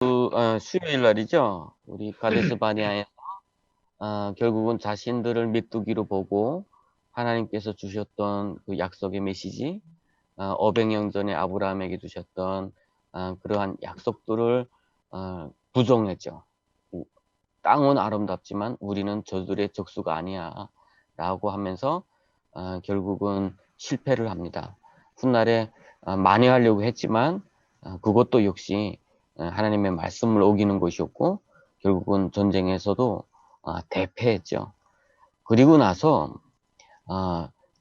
수요일 날이죠. 우리 가데스 바네아에 결국은 자신들을 메뚜기로 보고 하나님께서 주셨던 그 약속의 메시지, 어백년 전에 아브라함에게 주셨던 그러한 약속들을 부정했죠. 땅은 아름답지만 우리는 저들의 족수가 아니야 라고 하면서 결국은 실패를 합니다. 훗날에 만회하려고 했지만 그것도 역시 하나님의 말씀을 어기는 것이었고 결국은 전쟁에서도 대패했죠. 그리고 나서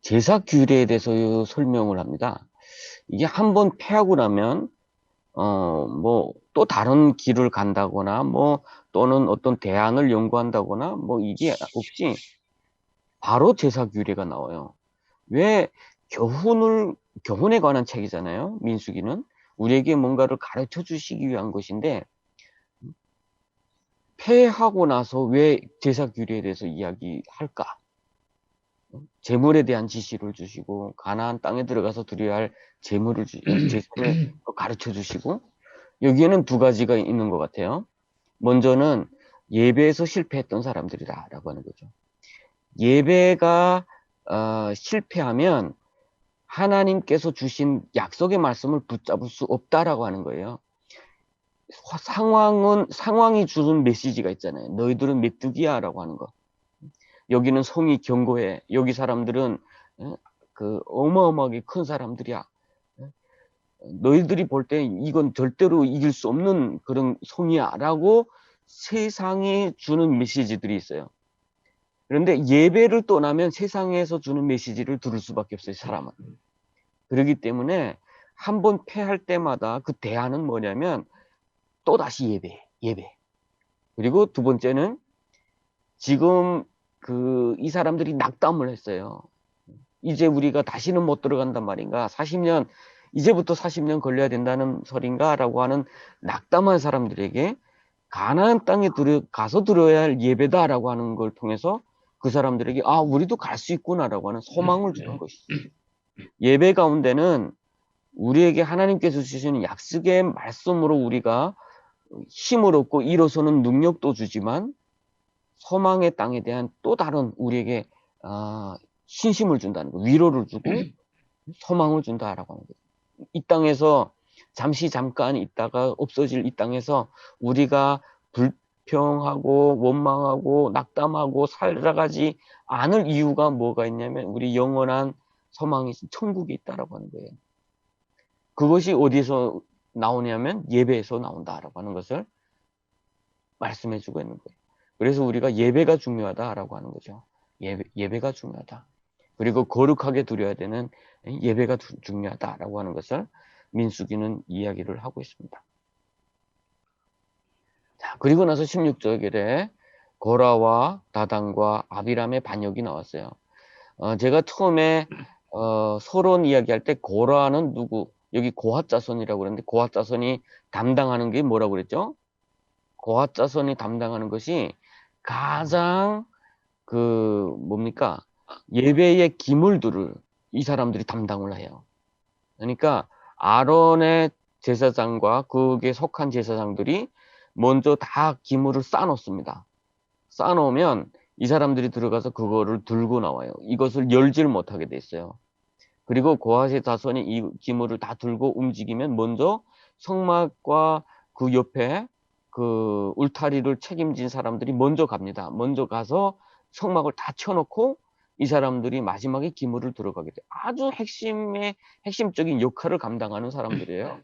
제사 규례에 대해서 설명을 합니다. 이게 한번 패하고 나면 뭐 또 다른 길을 간다거나 뭐 또는 어떤 대안을 연구한다거나 뭐 이게 없이 바로 제사 규례가 나와요. 왜 교훈에 관한 책이잖아요. 민수기는 우리에게 뭔가를 가르쳐 주시기 위한 것인데 패하고 나서 왜 제사 규례에 대해서 이야기할까? 제물에 대한 지시를 주시고 가나안 땅에 들어가서 드려야 할 제물을 제사를 가르쳐 주시고 여기에는 두 가지가 있는 것 같아요. 먼저는 예배에서 실패했던 사람들이다라고 하는 거죠. 예배가 실패하면 하나님께서 주신 약속의 말씀을 붙잡을 수 없다라고 하는 거예요. 상황이 주는 메시지가 있잖아요. 너희들은 메뚜기야라고 하는 거. 여기는 성이 견고해. 여기 사람들은 그 어마어마하게 큰 사람들이야. 너희들이 볼 때 이건 절대로 이길 수 없는 그런 성이야라고 세상이 주는 메시지들이 있어요. 그런데 예배를 떠나면 세상에서 주는 메시지를 들을 수밖에 없어요, 사람은. 그렇기 때문에 한번 패할 때마다 그 대안은 뭐냐면 또다시 예배. 그리고 두 번째는 지금 이 사람들이 낙담을 했어요. 이제 우리가 다시는 못 들어간단 말인가? 이제부터 40년 걸려야 된다는 소린가? 라고 하는 낙담한 사람들에게 가나안 땅에 가서 들어야 할 예배다라고 하는 걸 통해서 그 사람들에게 우리도 갈 수 있구나라고 하는 소망을 주는 것이죠. 예배 가운데는 우리에게 하나님께서 주시는 약속의 말씀으로 우리가 힘을 얻고 일어서는 능력도 주지만 소망의 땅에 대한 또 다른 우리에게 신심을 준다는 거, 위로를 주고 소망을 준다라고 하는 거죠. 이 땅에서 잠깐 있다가 없어질 이 땅에서 우리가 불평하고 원망하고 낙담하고 살아가지 않을 이유가 뭐가 있냐면 우리 영원한 소망이 천국에 있다라고 하는 거예요. 그것이 어디서 나오냐면 예배에서 나온다라고 하는 것을 말씀해 주고 있는 거예요. 그래서 우리가 예배가 중요하다라고 하는 거죠. 예배가 중요하다. 그리고 거룩하게 드려야 되는 예배가 중요하다라고 하는 것을 민수기는 이야기를 하고 있습니다. 자, 그리고 나서 16절에 고라와 다단과 아비람의 반역이 나왔어요. 제가 처음에 서론 이야기할 때 고라는 누구? 여기 고핫 자손이라고 그랬는데 고핫 자손이 담당하는 게 뭐라고 그랬죠? 고핫 자손이 담당하는 것이 가장 뭡니까? 예배의 기물들을 이 사람들이 담당을 해요. 그러니까 아론의 제사장과 거기에 속한 제사장들이 먼저 다 기물을 쌓아놓습니다. 쌓아놓으면 이 사람들이 들어가서 그거를 들고 나와요. 이것을 열지를 못하게 돼 있어요. 그리고 고핫의 자손이 이 기물을 다 들고 움직이면 먼저 성막과 그 옆에 그 울타리를 책임진 사람들이 먼저 갑니다. 먼저 가서 성막을 다 쳐놓고 이 사람들이 마지막에 기물을 들어가게 돼요. 아주 핵심적인 역할을 감당하는 사람들이에요.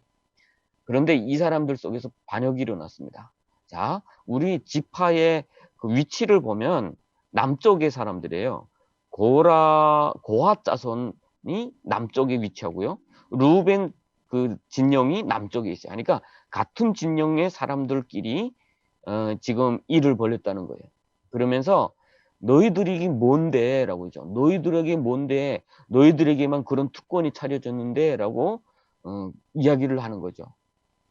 그런데 이 사람들 속에서 반역이 일어났습니다. 자, 우리 지파의 그 위치를 보면 남쪽의 사람들이에요. 고핫 자손이 남쪽에 위치하고요. 루벤 그 진영이 남쪽에 있어요. 그러니까 같은 진영의 사람들끼리 지금 일을 벌였다는 거예요. 그러면서 너희들이 뭔데? 라고 하죠. 너희들에게 뭔데? 너희들에게만 그런 특권이 차려졌는데? 라고 이야기를 하는 거죠.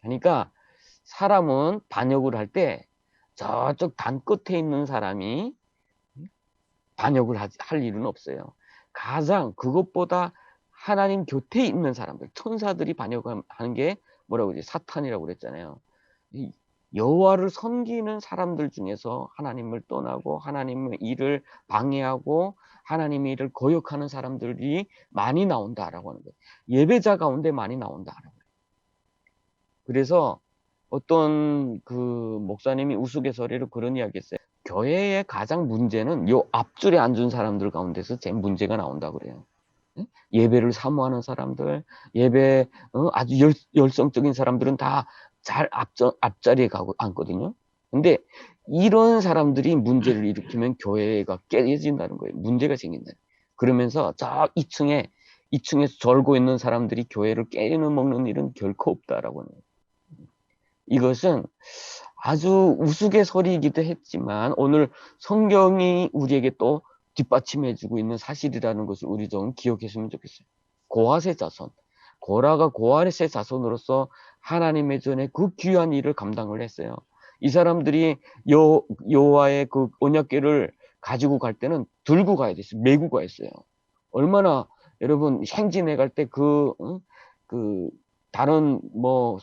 그러니까 사람은 반역을 할 때 저쪽 단 끝에 있는 사람이 반역을 할 일은 없어요. 가장 그것보다 하나님 곁에 있는 사람들, 천사들이 반역하는 게 뭐라고 그러지? 사탄이라고 그랬잖아요. 여호와를 섬기는 사람들 중에서 하나님을 떠나고 하나님의 일을 방해하고 하나님의 일을 거역하는 사람들이 많이 나온다라고 하는 거예요. 예배자 가운데 많이 나온다라고. 그래서 어떤 그 목사님이 우스갯소리로 그런 이야기 했어요. 교회의 가장 문제는 요 앞줄에 앉은 사람들 가운데서 제일 문제가 나온다 그래요. 예배를 사모하는 사람들, 예배 아주 열성적인 사람들은 다 잘 앞자리에 가고 앉거든요. 근데 이런 사람들이 문제를 일으키면 교회가 깨진다는 거예요. 문제가 생긴다. 그러면서 저 2층에서 절고 있는 사람들이 교회를 깨는 먹는 일은 결코 없다라고 하는 거예요. 이것은 아주 우스갯소리이기도 했지만 오늘 성경이 우리에게 또 뒷받침해주고 있는 사실이라는 것을 우리 좀 기억했으면 좋겠어요. 고핫의 자손, 고라가 고핫의 자손으로서 하나님의 전에 그 귀한 일을 감당을 했어요. 이 사람들이 여호와의 그 언약궤를 가지고 갈 때는 들고 가야 됐어요. 메고 가야 했어요. 얼마나 여러분 행진해 갈 때 그 다른 뭐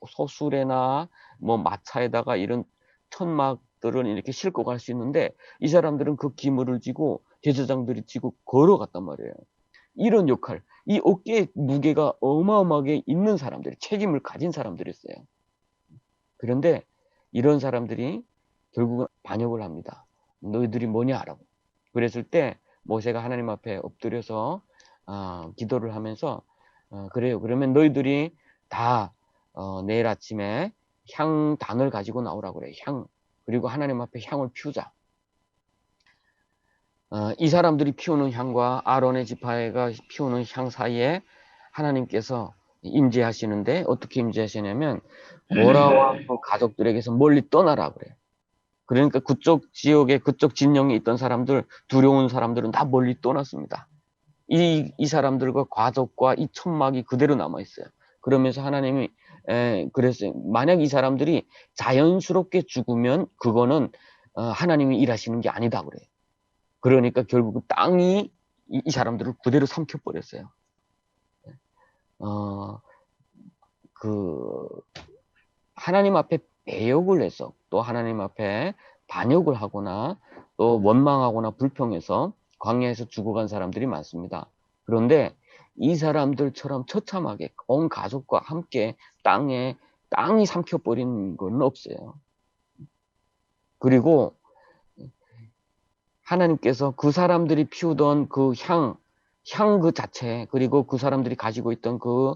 소수레나 뭐 마차에다가 이런 천막들은 이렇게 싣고 갈 수 있는데 이 사람들은 그 기물을 지고 제사장들이 지고 걸어갔단 말이에요. 이런 역할, 이 어깨에 무게가 어마어마하게 있는 사람들이 책임을 가진 사람들이었어요. 그런데 이런 사람들이 결국은 반역을 합니다. 너희들이 뭐냐라고. 그랬을 때 모세가 하나님 앞에 엎드려서 기도를 하면서 그래요. 그러면 너희들이 다 내일 아침에 향단을 가지고 나오라고 그래요. 향. 그리고 하나님 앞에 향을 피우자. 이 사람들이 피우는 향과 아론의 지파가 피우는 향 사이에 하나님께서 임재하시는데 어떻게 임재하시냐면 고라와 그 가족들에게서 멀리 떠나라 그래요. 그러니까 그쪽 지역에 그쪽 진영에 있던 사람들, 두려운 사람들은 다 멀리 떠났습니다. 이 사람들과 가족과 이 천막이 그대로 남아있어요. 그러면서 하나님이 그랬어요. 만약 이 사람들이 자연스럽게 죽으면 그거는 하나님이 일하시는 게 아니다 그래요. 그러니까 결국 땅이 이 사람들을 그대로 삼켜버렸어요. 그 하나님 앞에 배역을 해서 또 하나님 앞에 반역을 하거나 또 원망하거나 불평해서 광야에서 죽어간 사람들이 많습니다. 그런데 이 사람들처럼 처참하게 온 가족과 함께 땅이 삼켜버린 건 없어요. 그리고 하나님께서 그 사람들이 피우던 그 향 그 자체, 그리고 그 사람들이 가지고 있던 그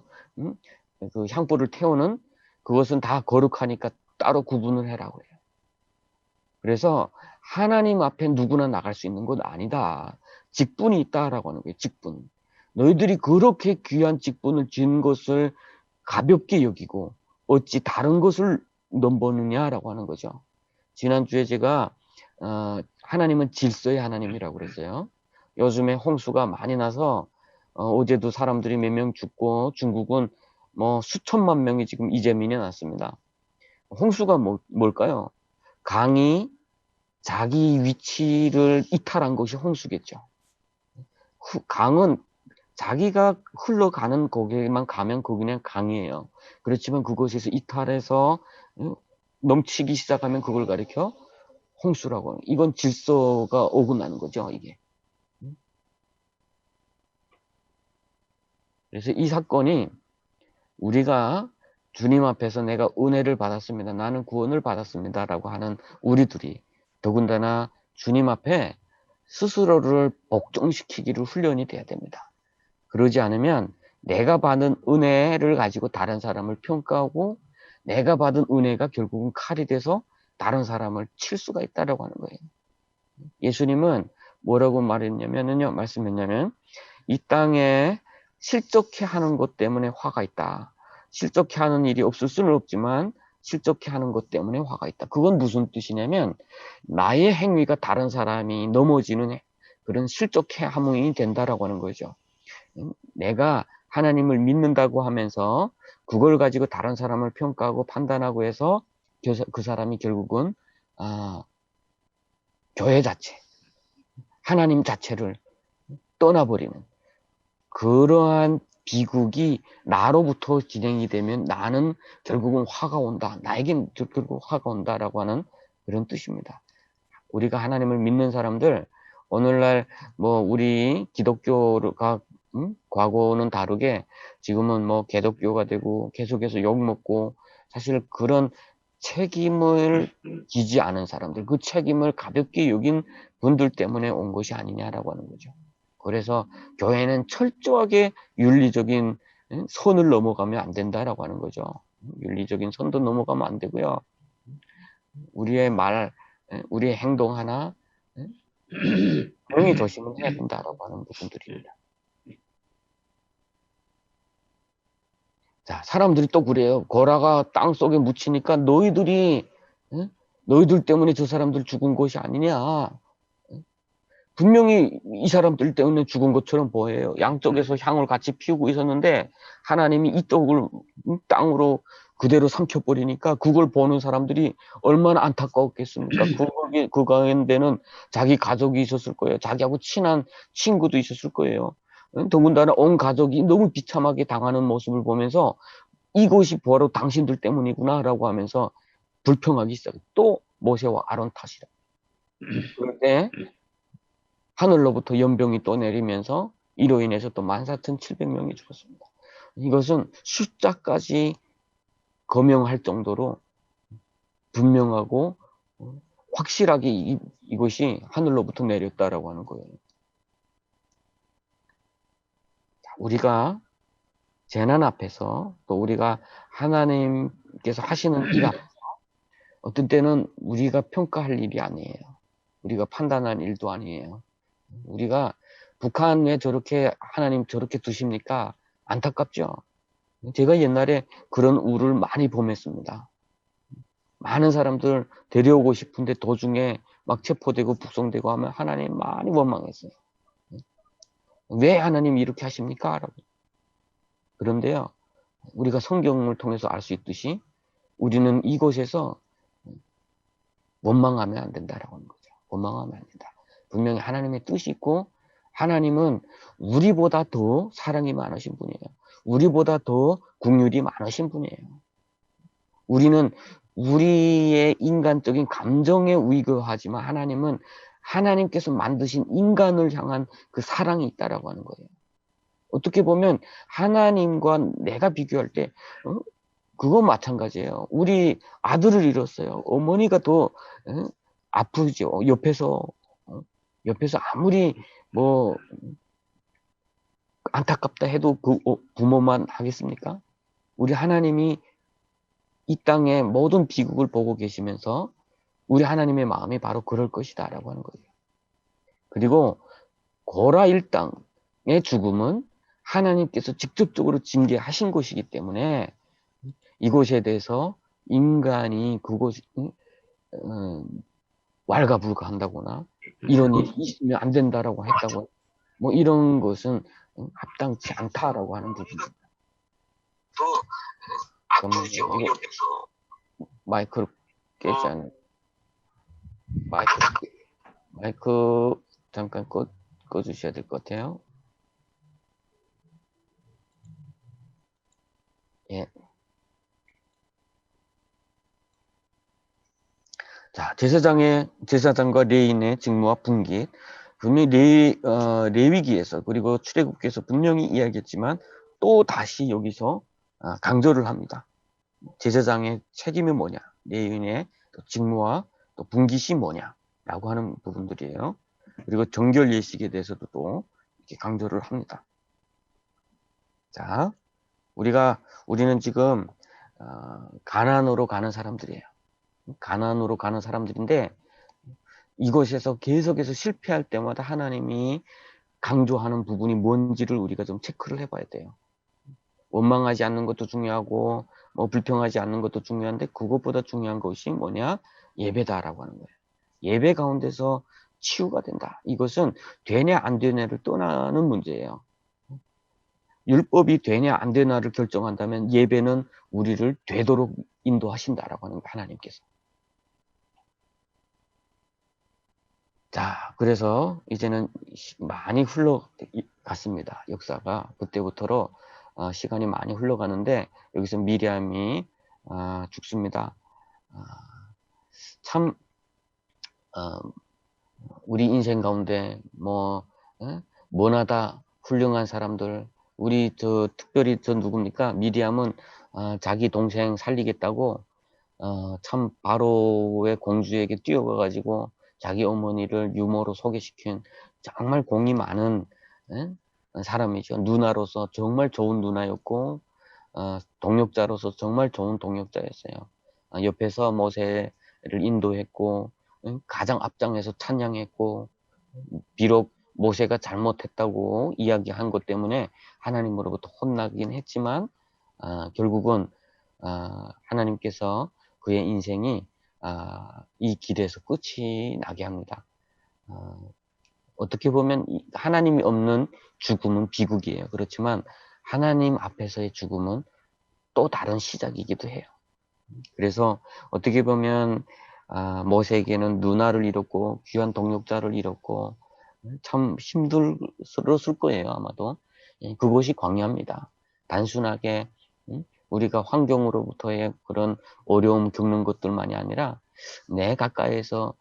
향불을 태우는 그것은 다 거룩하니까 따로 구분을 해라고 해요. 그래서 하나님 앞에 누구나 나갈 수 있는 건 아니다. 직분이 있다라고 하는 거예요. 직분. 너희들이 그렇게 귀한 직분을 진 것을 가볍게 여기고 어찌 다른 것을 넘보느냐라고 하는 거죠. 지난주에 제가 하나님은 질서의 하나님이라고 그랬어요. 요즘에 홍수가 많이 나서 어제도 사람들이 몇 명 죽고 중국은 뭐 수천만 명이 지금 이재민이 났습니다. 홍수가 뭘까요? 강이 자기 위치를 이탈한 것이 홍수겠죠. 강은 자기가 흘러가는 거기에만 가면 그냥 강이에요. 그렇지만 그곳에서 이탈해서 넘치기 시작하면 그걸 가리켜 홍수라고 하는. 이건 질서가 어긋나는 거죠, 이게. 그래서 이 사건이 우리가 주님 앞에서 내가 은혜를 받았습니다. 나는 구원을 받았습니다. 라고 하는 우리들이 더군다나 주님 앞에 스스로를 복종시키기를 훈련이 돼야 됩니다. 그러지 않으면 내가 받은 은혜를 가지고 다른 사람을 평가하고 내가 받은 은혜가 결국은 칼이 돼서 다른 사람을 칠 수가 있다고 하는 거예요. 예수님은 뭐라고 말씀했냐면 이 땅에 실족해 하는 것 때문에 화가 있다. 실족해 하는 일이 없을 수는 없지만 실족해 하는 것 때문에 화가 있다. 그건 무슨 뜻이냐면 나의 행위가 다른 사람이 넘어지는 그런 실족해 함이 된다라고 하는 거죠. 내가 하나님을 믿는다고 하면서 그걸 가지고 다른 사람을 평가하고 판단하고 해서 그 사람이 결국은 교회 자체, 하나님 자체를 떠나버리는 그러한 비극이 나로부터 진행이 되면 나는 결국은 화가 온다. 나에겐 결국 화가 온다라고 하는 그런 뜻입니다. 우리가 하나님을 믿는 사람들, 오늘날 뭐 우리 기독교가 과거는 다르게 지금은 뭐 개독교가 되고 계속해서 욕먹고, 사실 그런 책임을 지지 않은 사람들, 그 책임을 가볍게 여긴 분들 때문에 온 것이 아니냐라고 하는 거죠. 그래서 교회는 철저하게 윤리적인 선을 넘어가면 안 된다라고 하는 거죠. 윤리적인 선도 넘어가면 안 되고요. 우리의 말, 우리의 행동 하나 명히 조심을 해야 된다라고 하는 부분들입니다. 자, 사람들이 또 그래요. 고라가 땅 속에 묻히니까 너희들 때문에 저 사람들 죽은 것이 아니냐. 분명히 이 사람들 때문에 죽은 것처럼 보여요. 양쪽에서 향을 같이 피우고 있었는데 하나님이 이쪽을 땅으로 그대로 삼켜버리니까 그걸 보는 사람들이 얼마나 안타까웠겠습니까? 그 가운데는 자기 가족이 있었을 거예요. 자기하고 친한 친구도 있었을 거예요. 더군다나 온 가족이 너무 비참하게 당하는 모습을 보면서 이것이 바로 당신들 때문이구나 라고 하면서 불평하기 시작해요. 또 모세와 아론 탓이라. 그럴 때 하늘로부터 연병이 또 내리면서 이로 인해서 또 14,700명이 죽었습니다. 이것은 숫자까지 거명할 정도로 분명하고 확실하게 이것이 하늘로부터 내렸다라고 하는 거예요. 우리가 재난 앞에서, 또 우리가 하나님께서 하시는 일 앞에서 어떤 때는 우리가 평가할 일이 아니에요. 우리가 판단할 일도 아니에요. 우리가 북한 왜 저렇게 하나님 저렇게 두십니까? 안타깝죠. 제가 옛날에 그런 우를 많이 범했습니다. 많은 사람들 데려오고 싶은데 도중에 막 체포되고 북송되고 하면 하나님 많이 원망했어요. 왜 하나님 이렇게 하십니까? 라고. 그런데요, 우리가 성경을 통해서 알 수 있듯이 우리는 이곳에서 원망하면 안 된다라고 하는 거죠. 원망하면 안 된다. 분명히 하나님의 뜻이 있고, 하나님은 우리보다 더 사랑이 많으신 분이에요. 우리보다 더 긍휼이 많으신 분이에요. 우리는 우리의 인간적인 감정에 의거하지만 하나님은 하나님께서 만드신 인간을 향한 그 사랑이 있다라고 하는 거예요. 어떻게 보면 하나님과 내가 비교할 때 그거 마찬가지예요. 우리 아들을 잃었어요. 어머니가 더 아프죠. 옆에서 아무리 뭐 안타깝다 해도 그 부모만 하겠습니까? 우리 하나님이 이 땅의 모든 비극을 보고 계시면서 우리 하나님의 마음이 바로 그럴 것이다 라고 하는 거예요. 그리고 고라 일당의 죽음은 하나님께서 직접적으로 징계하신 것이기 때문에 이곳에 대해서 인간이 그곳이 왈가불가한다거나 이런 일이 있으면 안 된다라고 했다고, 뭐 이런 것은 합당치 않다라고 하는 부분입니다. 잠깐만요. 마이크를 깨지 않은 마이크 잠깐 꺼주셔야 될 것 같아요. 예. 자, 제사장과 레인의 직무와 분깃. 분명히 레위기에서 그리고 출애굽기에서 분명히 이야기했지만 또 다시 여기서 강조를 합니다. 제사장의 책임이 뭐냐, 레인의 직무와 또 분깃이 뭐냐라고 하는 부분들이에요. 그리고 정결 예식에 대해서도 또 이렇게 강조를 합니다. 자, 우리는 지금 가나안으로 가는 사람들이에요. 가나안으로 가는 사람들인데 이것에서 계속해서 실패할 때마다 하나님이 강조하는 부분이 뭔지를 우리가 좀 체크를 해봐야 돼요. 원망하지 않는 것도 중요하고 뭐 불평하지 않는 것도 중요한데 그것보다 중요한 것이 뭐냐? 예배다라고 하는 거예요. 예배 가운데서 치유가 된다. 이것은 되냐 안 되냐를 떠나는 문제예요. 율법이 되냐 안 되냐를 결정한다면 예배는 우리를 되도록 인도하신다라고 하는 거예요. 하나님께서. 자, 그래서 이제는 많이 흘러갔습니다. 역사가. 그때부터로 시간이 많이 흘러가는데 여기서 미리암이 죽습니다. 참 우리 인생 가운데 뭐나다 훌륭한 사람들, 우리 특별히 누굽니까? 미리암은 자기 동생 살리겠다고 참 바로의 공주에게 뛰어가가지고 자기 어머니를 유모로 소개시킨 정말 공이 많은 사람이죠. 누나로서 정말 좋은 누나였고 동역자로서 정말 좋은 동역자였어요. 옆에서 모세를 인도했고 가장 앞장에서 찬양했고, 비록 모세가 잘못했다고 이야기한 것 때문에 하나님으로부터 혼나긴 했지만 결국은 하나님께서 그의 인생이 이 길에서 끝이 나게 합니다. 어떻게 보면 하나님이 없는 죽음은 비극이에요. 그렇지만 하나님 앞에서의 죽음은 또 다른 시작이기도 해요. 그래서 어떻게 보면 모세에게는 누나를 잃었고 귀한 동역자를 잃었고 참 힘들었을 거예요. 아마도. 그것이 광야입니다. 단순하게 우리가 환경으로부터의 그런 어려움 겪는 것들만이 아니라 내 가까이에서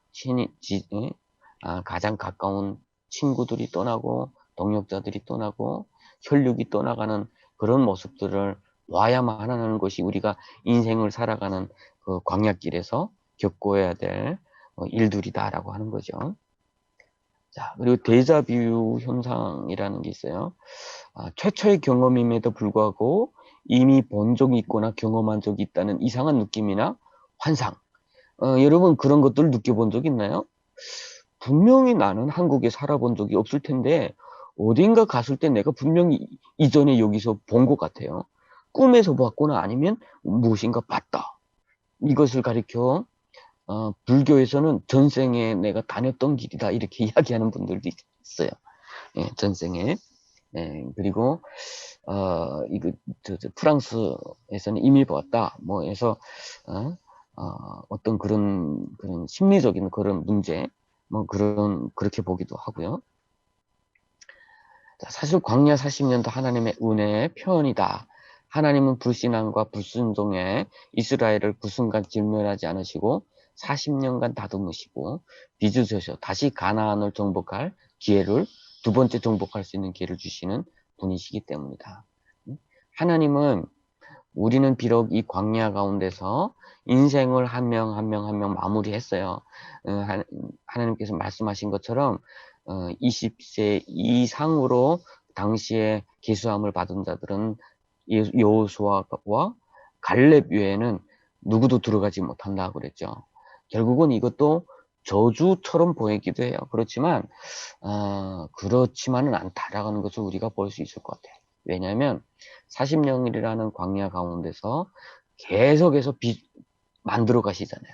가장 가까운 친구들이 떠나고 동역자들이 떠나고 혈육이 떠나가는 그런 모습들을 봐야만 하는 것이 우리가 인생을 살아가는 그 광야길에서 겪어야 될 일들이다라고 하는 거죠. 자, 그리고 데자뷰 현상이라는 게 있어요. 최초의 경험임에도 불구하고 이미 본 적이 있거나 경험한 적이 있다는 이상한 느낌이나 환상. 여러분 그런 것들 느껴본 적 있나요? 분명히 나는 한국에 살아본 적이 없을 텐데 어딘가 갔을 때 내가 분명히 이전에 여기서 본 것 같아요. 꿈에서 봤거나 아니면 무엇인가 봤다. 이것을 가리켜 불교에서는 전생에 내가 다녔던 길이다 이렇게 이야기하는 분들도 있어요. 예, 전생에. 예, 그리고 이거 프랑스에서는 이미 봤다. 뭐 해서 어떤 그런 심리적인 그런 문제, 뭐 그렇게 보기도 하고요. 자, 사실 광야 40년도 하나님의 은혜의 표현이다. 하나님은 불신앙과 불순종에 이스라엘을 그 순간 진멸하지 않으시고 40년간 다듬으시고 빚으셔서 다시 가나안을 정복할 기회를, 두 번째 정복할 수 있는 기회를 주시는 분이시기 때문이다. 하나님은 우리는 비록 이 광야 가운데서 인생을 한 명 한 명 한 명 마무리했어요. 하나님께서 말씀하신 것처럼 20세 이상으로 당시에 계수함을 받은 자들은 여호수아와 갈렙 외에는 누구도 들어가지 못한다 그랬죠. 결국은 이것도 저주처럼 보이기도 해요. 그렇지만 그렇지만은 않다라는 것을 우리가 볼 수 있을 것 같아요. 왜냐하면 40년이라는 광야 가운데서 계속해서 만들어 가시잖아요.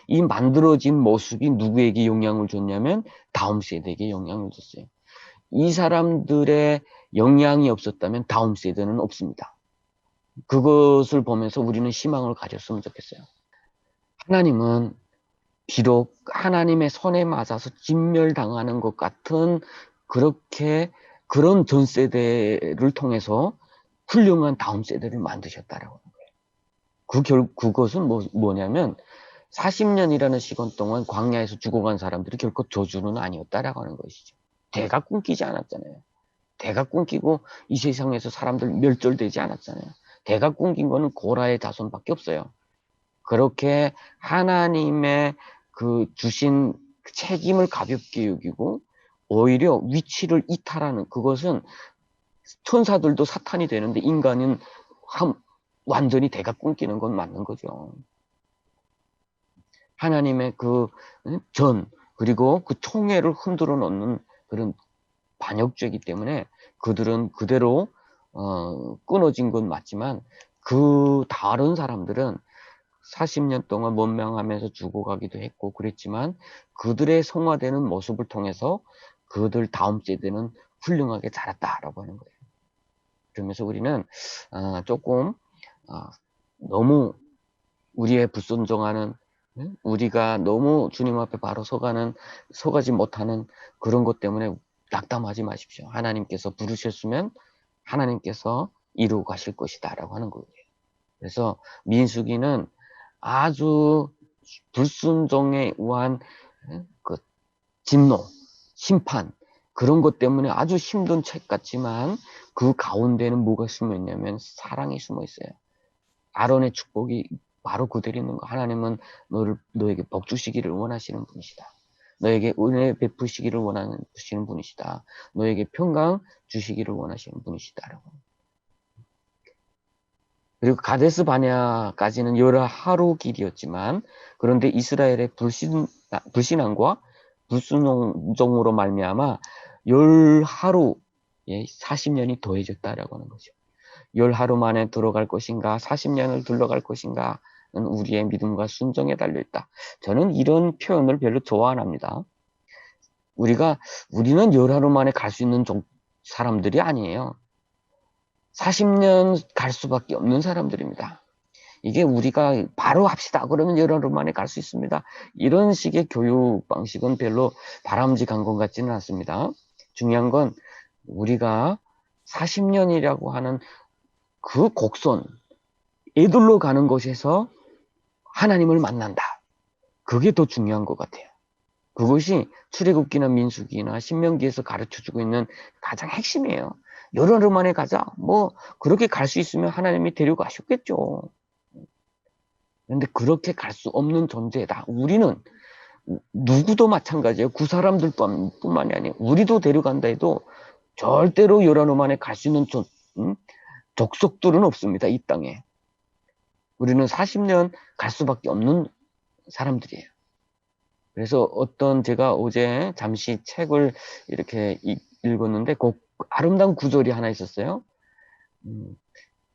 이 만들어진 모습이 누구에게 영향을 줬냐면 다음 세대에게 영향을 줬어요. 이 사람들의 영향이 없었다면 다음 세대는 없습니다. 그것을 보면서 우리는 희망을 가졌으면 좋겠어요. 하나님은 비록 하나님의 손에 맞아서 진멸당하는 것 같은 그런 전 세대를 통해서 훌륭한 다음 세대를 만드셨다라고 하는 거예요. 그것은 뭐냐면 40년이라는 시간 동안 광야에서 죽어간 사람들이 결코 저주는 아니었다라고 하는 것이죠. 대가 꿈끼지 않았잖아요. 대가 꿈끼고 이 세상에서 사람들 멸절되지 않았잖아요. 대가 꿈낀 거는 고라의 자손밖에 없어요. 그렇게 하나님의 주신 책임을 가볍게 여기고 오히려 위치를 이탈하는, 그것은 천사들도 사탄이 되는데 인간은 완전히 대가 꿈끼는 건 맞는 거죠. 하나님의 그리고 그 총애를 흔들어 놓는 그런 반역죄이기 때문에 그들은 그대로 끊어진 건 맞지만 그 다른 사람들은 40년 동안 원망하면서 죽어가기도 했고 그랬지만 그들의 성화되는 모습을 통해서 그들 다음 세대는 훌륭하게 자랐다라고 하는 거예요. 그러면서 우리는 조금 너무 우리의 불순종하는, 우리가 너무 주님 앞에 바로 서가지 못하는 그런 것 때문에 낙담하지 마십시오. 하나님께서 부르셨으면 하나님께서 이루어 가실 것이다 라고 하는 거예요. 그래서 민수기는 아주 불순종에 의한 그 진노, 심판 그런 것 때문에 아주 힘든 책 같지만 그 가운데는 뭐가 숨어 있냐면 사랑이 숨어 있어요. 아론의 축복이 바로 그대로 있는 거. 하나님은 너에게 복 주시기를 원하시는 분이시다. 너에게 은혜 베푸시기를 원하시는 분이시다. 너에게 평강 주시기를 원하시는 분이시다. 그리고 가데스 바네아까지는 여러 하루 길이었지만 그런데 이스라엘의 불신앙과 불순종으로 말미암아 열 하루에 40년이 더해졌다라고 하는 거죠. 열 하루 만에 들어갈 것인가 40년을 둘러갈 것인가는 우리의 믿음과 순종에 달려있다. 저는 이런 표현을 별로 좋아 안 합니다. 우리는 열 하루 만에 갈 수 있는 사람들이 아니에요. 40년 갈 수밖에 없는 사람들입니다. 이게 우리가 바로 합시다 그러면 열 하루 만에 갈 수 있습니다. 이런 식의 교육 방식은 별로 바람직한 것 같지는 않습니다. 중요한 건 우리가 40년이라고 하는 그 곡선, 애들로 가는 곳에서 하나님을 만난다. 그게 더 중요한 것 같아요. 그것이 출애굽기나 민수기나 신명기에서 가르쳐주고 있는 가장 핵심이에요. 열 하루 만에 가자. 뭐 그렇게 갈 수 있으면 하나님이 데려가셨겠죠. 그런데 그렇게 갈 수 없는 존재다. 우리는 누구도 마찬가지예요. 그 사람들뿐만이 아니에요. 우리도 데려간다 해도 절대로 열 하루 만에 갈 수 있는 족속들은 없습니다. 이 땅에. 우리는 40년 갈 수밖에 없는 사람들이에요. 그래서 제가 어제 잠시 책을 이렇게 읽었는데 그 아름다운 구절이 하나 있었어요.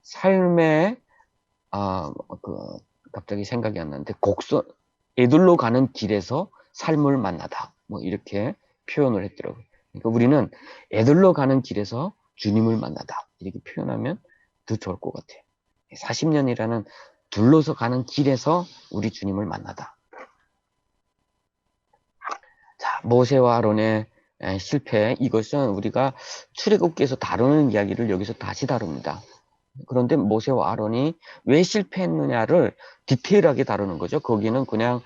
삶의 갑자기 생각이 안 나는데 애들로 가는 길에서 삶을 만나다. 뭐 이렇게 표현을 했더라고요. 그러니까 우리는 애들로 가는 길에서 주님을 만나다. 이렇게 표현하면 더 좋을 것 같아요. 40년이라는 둘러서 가는 길에서 우리 주님을 만나다. 자, 모세와 아론의 실패, 이것은 우리가 출애굽기에서 다루는 이야기를 여기서 다시 다룹니다. 그런데 모세와 아론이 왜 실패했느냐를 디테일하게 다루는 거죠. 거기는 그냥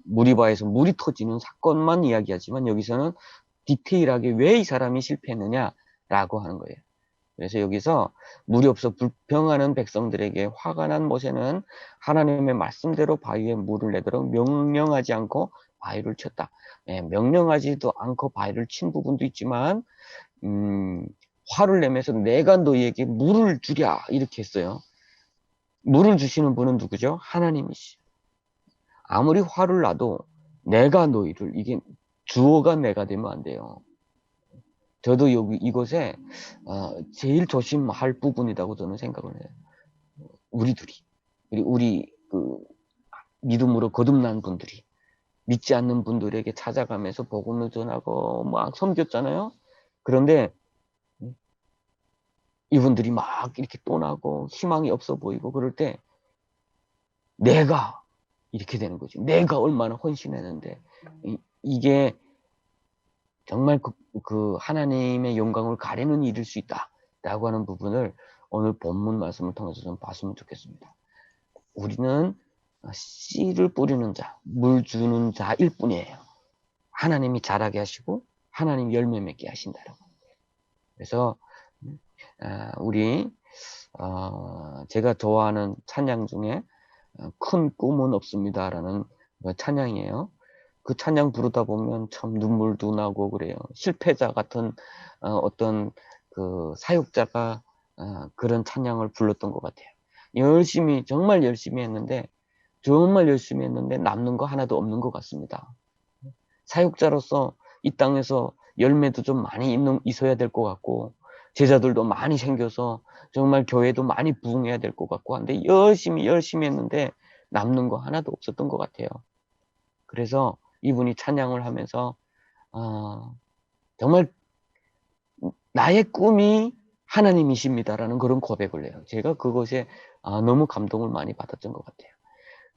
무리바에서 물이 터지는 사건만 이야기하지만 여기서는 디테일하게 왜 이 사람이 실패했느냐라고 하는 거예요. 그래서 여기서 물이 없어 불평하는 백성들에게 화가 난 모세는 하나님의 말씀대로 바위에 물을 내도록 명령하지 않고 바위를 쳤다. 명령하지도 않고 바위를 친 부분도 있지만 화를 내면서 내가 너희에게 물을 주랴 이렇게 했어요. 물을 주시는 분은 누구죠? 하나님이시. 아무리 화를 놔도 내가 너희를, 이게 주어가 내가 되면 안 돼요. 저도 이곳에 제일 조심할 부분이라고 저는 생각을 해요. 우리 믿음으로 거듭난 분들이 믿지 않는 분들에게 찾아가면서 복음을 전하고 막 섬겼잖아요. 그런데 이분들이 막 이렇게 떠나고 희망이 없어 보이고 그럴 때 내가 이렇게 되는 거지. 내가 얼마나 헌신했는데 이게 정말 그 하나님의 영광을 가리는 일일 수 있다라고 하는 부분을 오늘 본문 말씀을 통해서 좀 봤으면 좋겠습니다. 우리는 씨를 뿌리는 자, 물 주는 자일 뿐이에요. 하나님이 자라게 하시고 하나님 열매 맺게 하신다라고. 그래서 제가 좋아하는 찬양 중에 큰 꿈은 없습니다라는 찬양이에요. 그 찬양 부르다 보면 참 눈물도 나고 그래요. 실패자 같은 어떤 그 사역자가 그런 찬양을 불렀던 것 같아요. 정말 열심히 했는데 남는 거 하나도 없는 것 같습니다. 사역자로서 이 땅에서 열매도 좀 많이 있어야 될 것 같고 제자들도 많이 생겨서 정말 교회도 많이 부흥해야 될 것 같고 한데 열심히 했는데 남는 거 하나도 없었던 것 같아요. 그래서 이분이 찬양을 하면서 정말 나의 꿈이 하나님이십니다라는 그런 고백을 해요. 제가 그것에 너무 감동을 많이 받았던 것 같아요.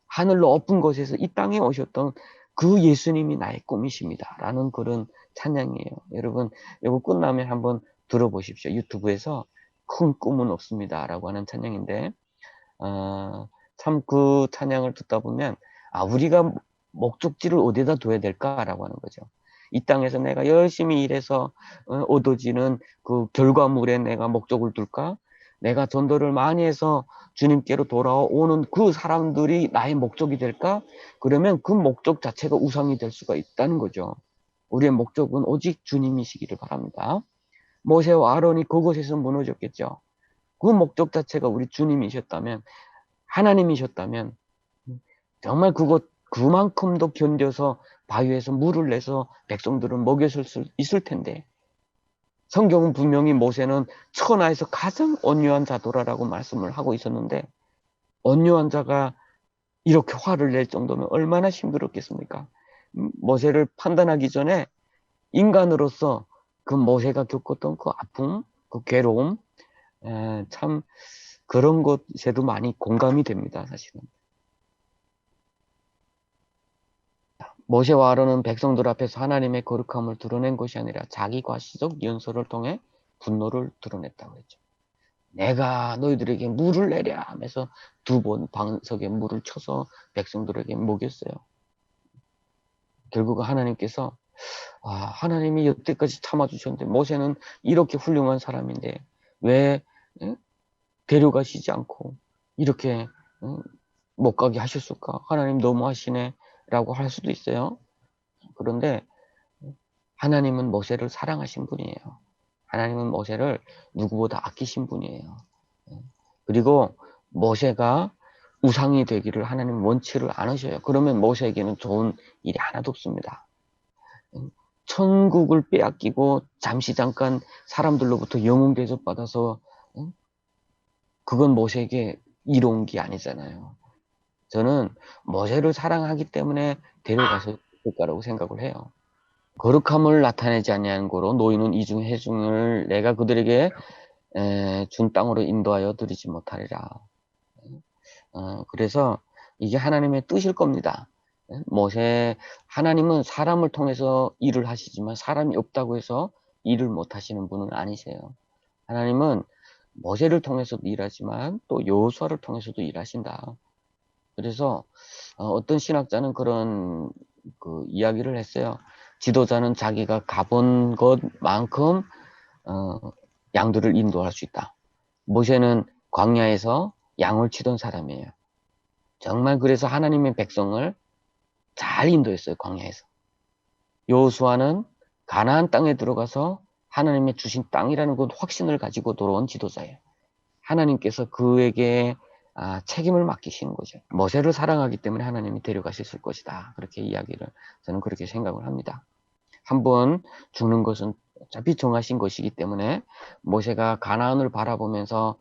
하늘 높은 곳에서 이 땅에 오셨던 그 예수님이 나의 꿈이십니다라는 그런 찬양이에요. 여러분 이거 끝나면 한번 들어보십시오. 유튜브에서 큰 꿈은 없습니다라고 하는 찬양인데, 참 그 찬양을 듣다 보면 우리가 목적지를 어디다 둬야 될까라고 하는 거죠. 이 땅에서 내가 열심히 일해서 얻어지는 그 결과물에 내가 목적을 둘까? 내가 전도를 많이 해서 주님께로 돌아오는 그 사람들이 나의 목적이 될까? 그러면 그 목적 자체가 우상이 될 수가 있다는 거죠. 우리의 목적은 오직 주님이시기를 바랍니다. 모세와 아론이 그곳에서 무너졌겠죠. 그 목적 자체가 우리 주님이셨다면, 하나님이셨다면 정말 그만큼도 견뎌서 바위에서 물을 내서 백성들을 먹였을 수 있을 텐데, 성경은 분명히 모세는 천하에서 가장 온유한 자도라라고 말씀을 하고 있었는데, 온유한 자가 이렇게 화를 낼 정도면 얼마나 힘들었겠습니까? 모세를 판단하기 전에 인간으로서 그 모세가 겪었던 그 아픔, 그 괴로움, 참 그런 것에도 많이 공감이 됩니다, 사실은. 모세와 아론은 백성들 앞에서 하나님의 거룩함을 드러낸 것이 아니라 자기 과시적 연설을 통해 분노를 드러냈다고 했죠. 내가 너희들에게 물을 내랴 하면서 2번 방석에 물을 쳐서 백성들에게 먹였어요. 결국 하나님께서 하나님이 여태까지 참아주셨는데 모세는 이렇게 훌륭한 사람인데 왜 데려가시지 않고 이렇게 못 가게 하셨을까? 하나님 너무하시네 라고 할 수도 있어요. 그런데 하나님은 모세를 사랑하신 분이에요. 하나님은 모세를 누구보다 아끼신 분이에요. 그리고 모세가 우상이 되기를 하나님 원치를 않으셔요. 그러면 모세에게는 좋은 일이 하나도 없습니다. 천국을 빼앗기고 잠깐 사람들로부터 영웅 대접받아서 그건 모세에게 이로운 게 아니잖아요. 저는 모세를 사랑하기 때문에 데려가서 될 거라고 생각을 해요. 거룩함을 나타내지 아니하는 고로 너희는 이중 해중을 내가 그들에게 준 땅으로 인도하여 드리지 못하리라. 그래서 이게 하나님의 뜻일 겁니다. 하나님은 사람을 통해서 일을 하시지만 사람이 없다고 해서 일을 못 하시는 분은 아니세요. 하나님은 모세를 통해서도 일하지만 또 여호수아를 통해서도 일하신다. 그래서 어떤 신학자는 그런 그 이야기를 했어요. 지도자는 자기가 가본 것만큼 양들을 인도할 수 있다. 모세는 광야에서 양을 치던 사람이에요. 정말 그래서 하나님의 백성을 잘 인도했어요. 광야에서. 여호수아는 가나안 땅에 들어가서 하나님의 주신 땅이라는 그 확신을 가지고 돌아온 지도자예요. 하나님께서 그에게 책임을 맡기시는 거죠. 모세를 사랑하기 때문에 하나님이 데려가셨을 것이다. 그렇게 이야기를 저는 그렇게 생각을 합니다. 한번 죽는 것은 어차피 정하신 것이기 때문에 모세가 가나안을 바라보면서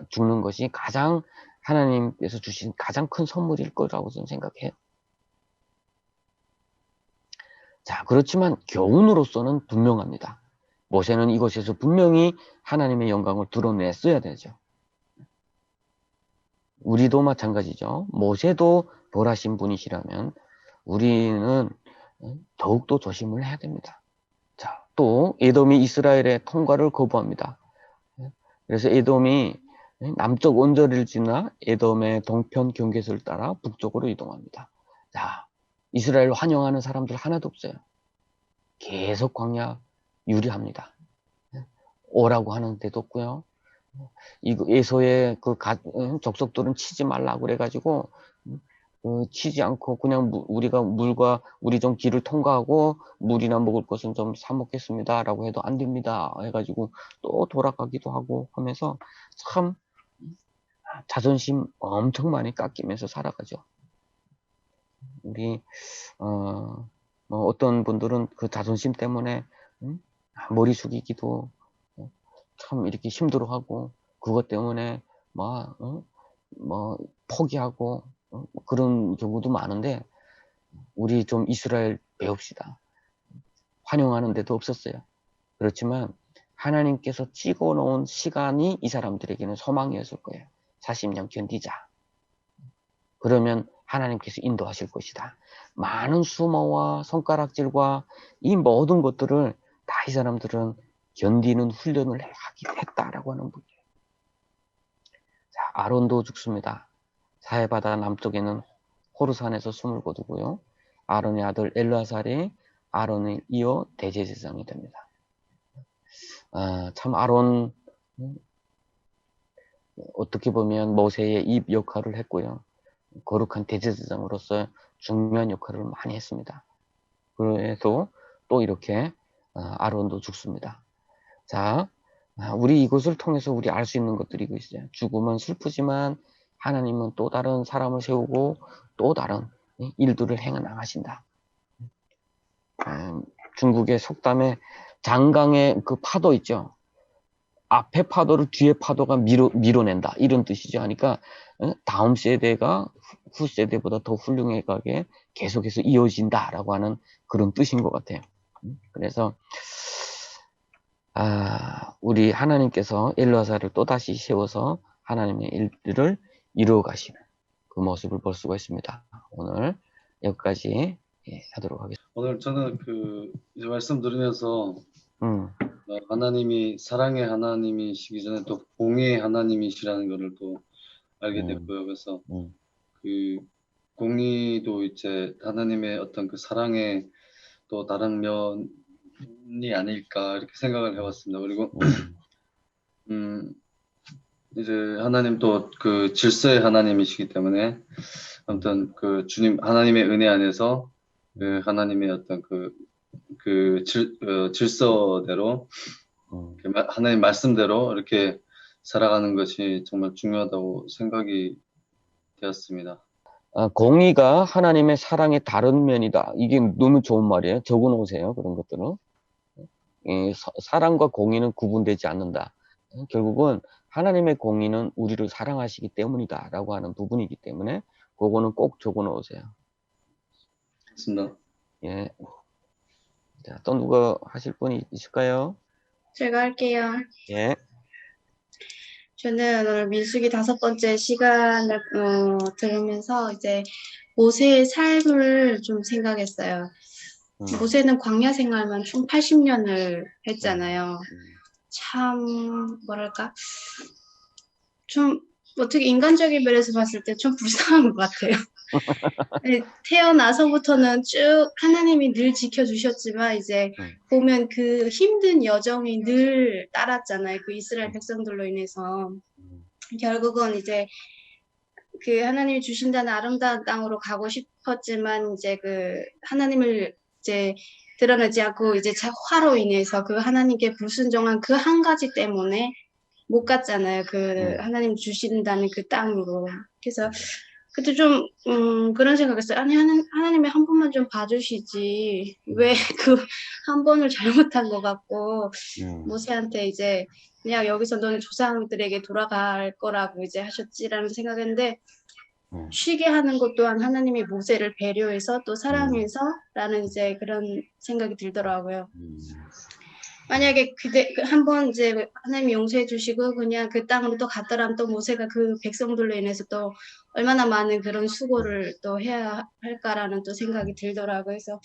죽는 것이 가장 하나님께서 주신 가장 큰 선물일 거라고 저는 생각해요. 자, 그렇지만 교훈으로서는 분명합니다. 모세는 이곳에서 분명히 하나님의 영광을 드러냈어야 되죠. 우리도 마찬가지죠. 모세도 벌하신 분이시라면 우리는 더욱더 조심을 해야 됩니다. 자, 또 에돔이 이스라엘의 통과를 거부합니다. 그래서 에돔이 남쪽 언저리를 지나 에돔의 동편 경계선을 따라 북쪽으로 이동합니다. 자, 이스라엘 환영하는 사람들 하나도 없어요. 계속 광야 유리합니다. 오라고 하는 데도 없고요. 에서의 그 족속들은 치지 말라고 그래가지고 치지 않고 그냥 우리가 우리 좀 길을 통과하고 물이나 먹을 것은 좀 사 먹겠습니다 라고 해도 안 됩니다 해가지고 또 돌아가기도 하고 하면서 참 자존심 엄청 많이 깎이면서 살아가죠. 우리 어떤 분들은 그 자존심 때문에 머리 숙이기도 참 이렇게 힘들어하고 그것 때문에 포기하고 그런 경우도 많은데 우리 좀 이스라엘 배웁시다. 환영하는 데도 없었어요. 그렇지만 하나님께서 찍어놓은 시간이 이 사람들에게는 소망이었을 거예요. 40년 견디자. 그러면 하나님께서 인도하실 것이다. 많은 수모와 손가락질과 이 모든 것들을 다 이 사람들은 견디는 훈련을 했다라고 하는 분이에요. 자, 아론도 죽습니다. 사해바다 남쪽에는 호르산에서 숨을 거두고요. 아론의 아들 엘르아살이 아론을 이어 대제사장이 됩니다. 참 아론 어떻게 보면 모세의 입 역할을 했고요. 거룩한 대제사장으로서 중요한 역할을 많이 했습니다. 그래서 또 이렇게 아론도 죽습니다. 자, 우리 이것을 통해서 우리 알 수 있는 것들이 있어요. 죽음은 슬프지만 하나님은 또 다른 사람을 세우고 또 다른 일들을 행해 나가신다. 중국의 속담에 장강의 그 파도 있죠. 앞에 파도를 뒤에 파도가 밀어낸다. 이런 뜻이죠. 하니까 다음 세대가 후 세대보다 더 훌륭하게 계속해서 이어진다라고 하는 그런 뜻인 것 같아요. 그래서 우리 하나님께서 엘르아살을 또다시 세워서 하나님의 일들을 이루어 가시는 그 모습을 볼 수가 있습니다. 오늘 여기까지 하도록 하겠습니다. 오늘 저는 이제 말씀 들으면서 하나님이 사랑의 하나님이시기 전에 또 공의의 하나님이시라는 것을 또 알게 됐고요. 그래서 공의도 이제 하나님의 어떤 그 사랑의 또 다른 면이 아닐까 이렇게 생각을 해봤습니다. 그리고 이제 하나님 또 그 질서의 하나님이시기 때문에 아무튼 그 주님 하나님의 은혜 안에서 그 하나님의 어떤 질서대로 하나님 말씀대로 이렇게 살아가는 것이 정말 중요하다고 생각이 되었습니다. 공의가 하나님의 사랑의 다른 면이다. 이게 너무 좋은 말이에요. 적어 놓으세요. 그런 것들은. 사랑과 공의는 구분되지 않는다. 결국은 하나님의 공의는 우리를 사랑하시기 때문이다 라고 하는 부분이기 때문에 그거는 꼭 적어 놓으세요. 맞습니다. 예. 자, 또 누가 하실 분이 있을까요? 제가 할게요. 예. 저는 오늘 민수기 5번째 시간을 들으면서 이제 모세의 삶을 좀 생각했어요. 모세는 광야 생활만 총 80년을 했잖아요. 참 뭐랄까 좀 어떻게 인간적인 면에서 봤을 때 좀 불쌍한 것 같아요. 태어나서부터는 쭉 하나님이 늘 지켜주셨지만 이제 보면 그 힘든 여정이 늘 따랐잖아요. 그 이스라엘 백성들로 인해서 결국은 이제 그 하나님이 주신다는 아름다운 땅으로 가고 싶었지만 이제 그 하나님을 이제 드러내지 않고 이제 화로 인해서 그 하나님께 불순종한 그 한 가지 때문에 못 갔잖아요. 그 하나님 주신다는 그 땅으로. 그래서 그때 좀 그런 생각했어요. 아니 하나님이 한 번만 좀 봐주시지 왜 그 한 번을 잘못한 것 같고 모세한테 이제 그냥 여기서 너는 조상들에게 돌아갈 거라고 이제 하셨지라는 생각했는데 쉬게 하는 것 또한 하나님이 모세를 배려해서 또 사랑해서라는 이제 그런 생각이 들더라고요. 만약에 한번 이제 하나님이 용서해 주시고 그냥 그 땅으로 또 갔더라면 또 모세가 그 백성들로 인해서 또 얼마나 많은 그런 수고를 또 해야 할까라는 또 생각이 들더라고요. 그래서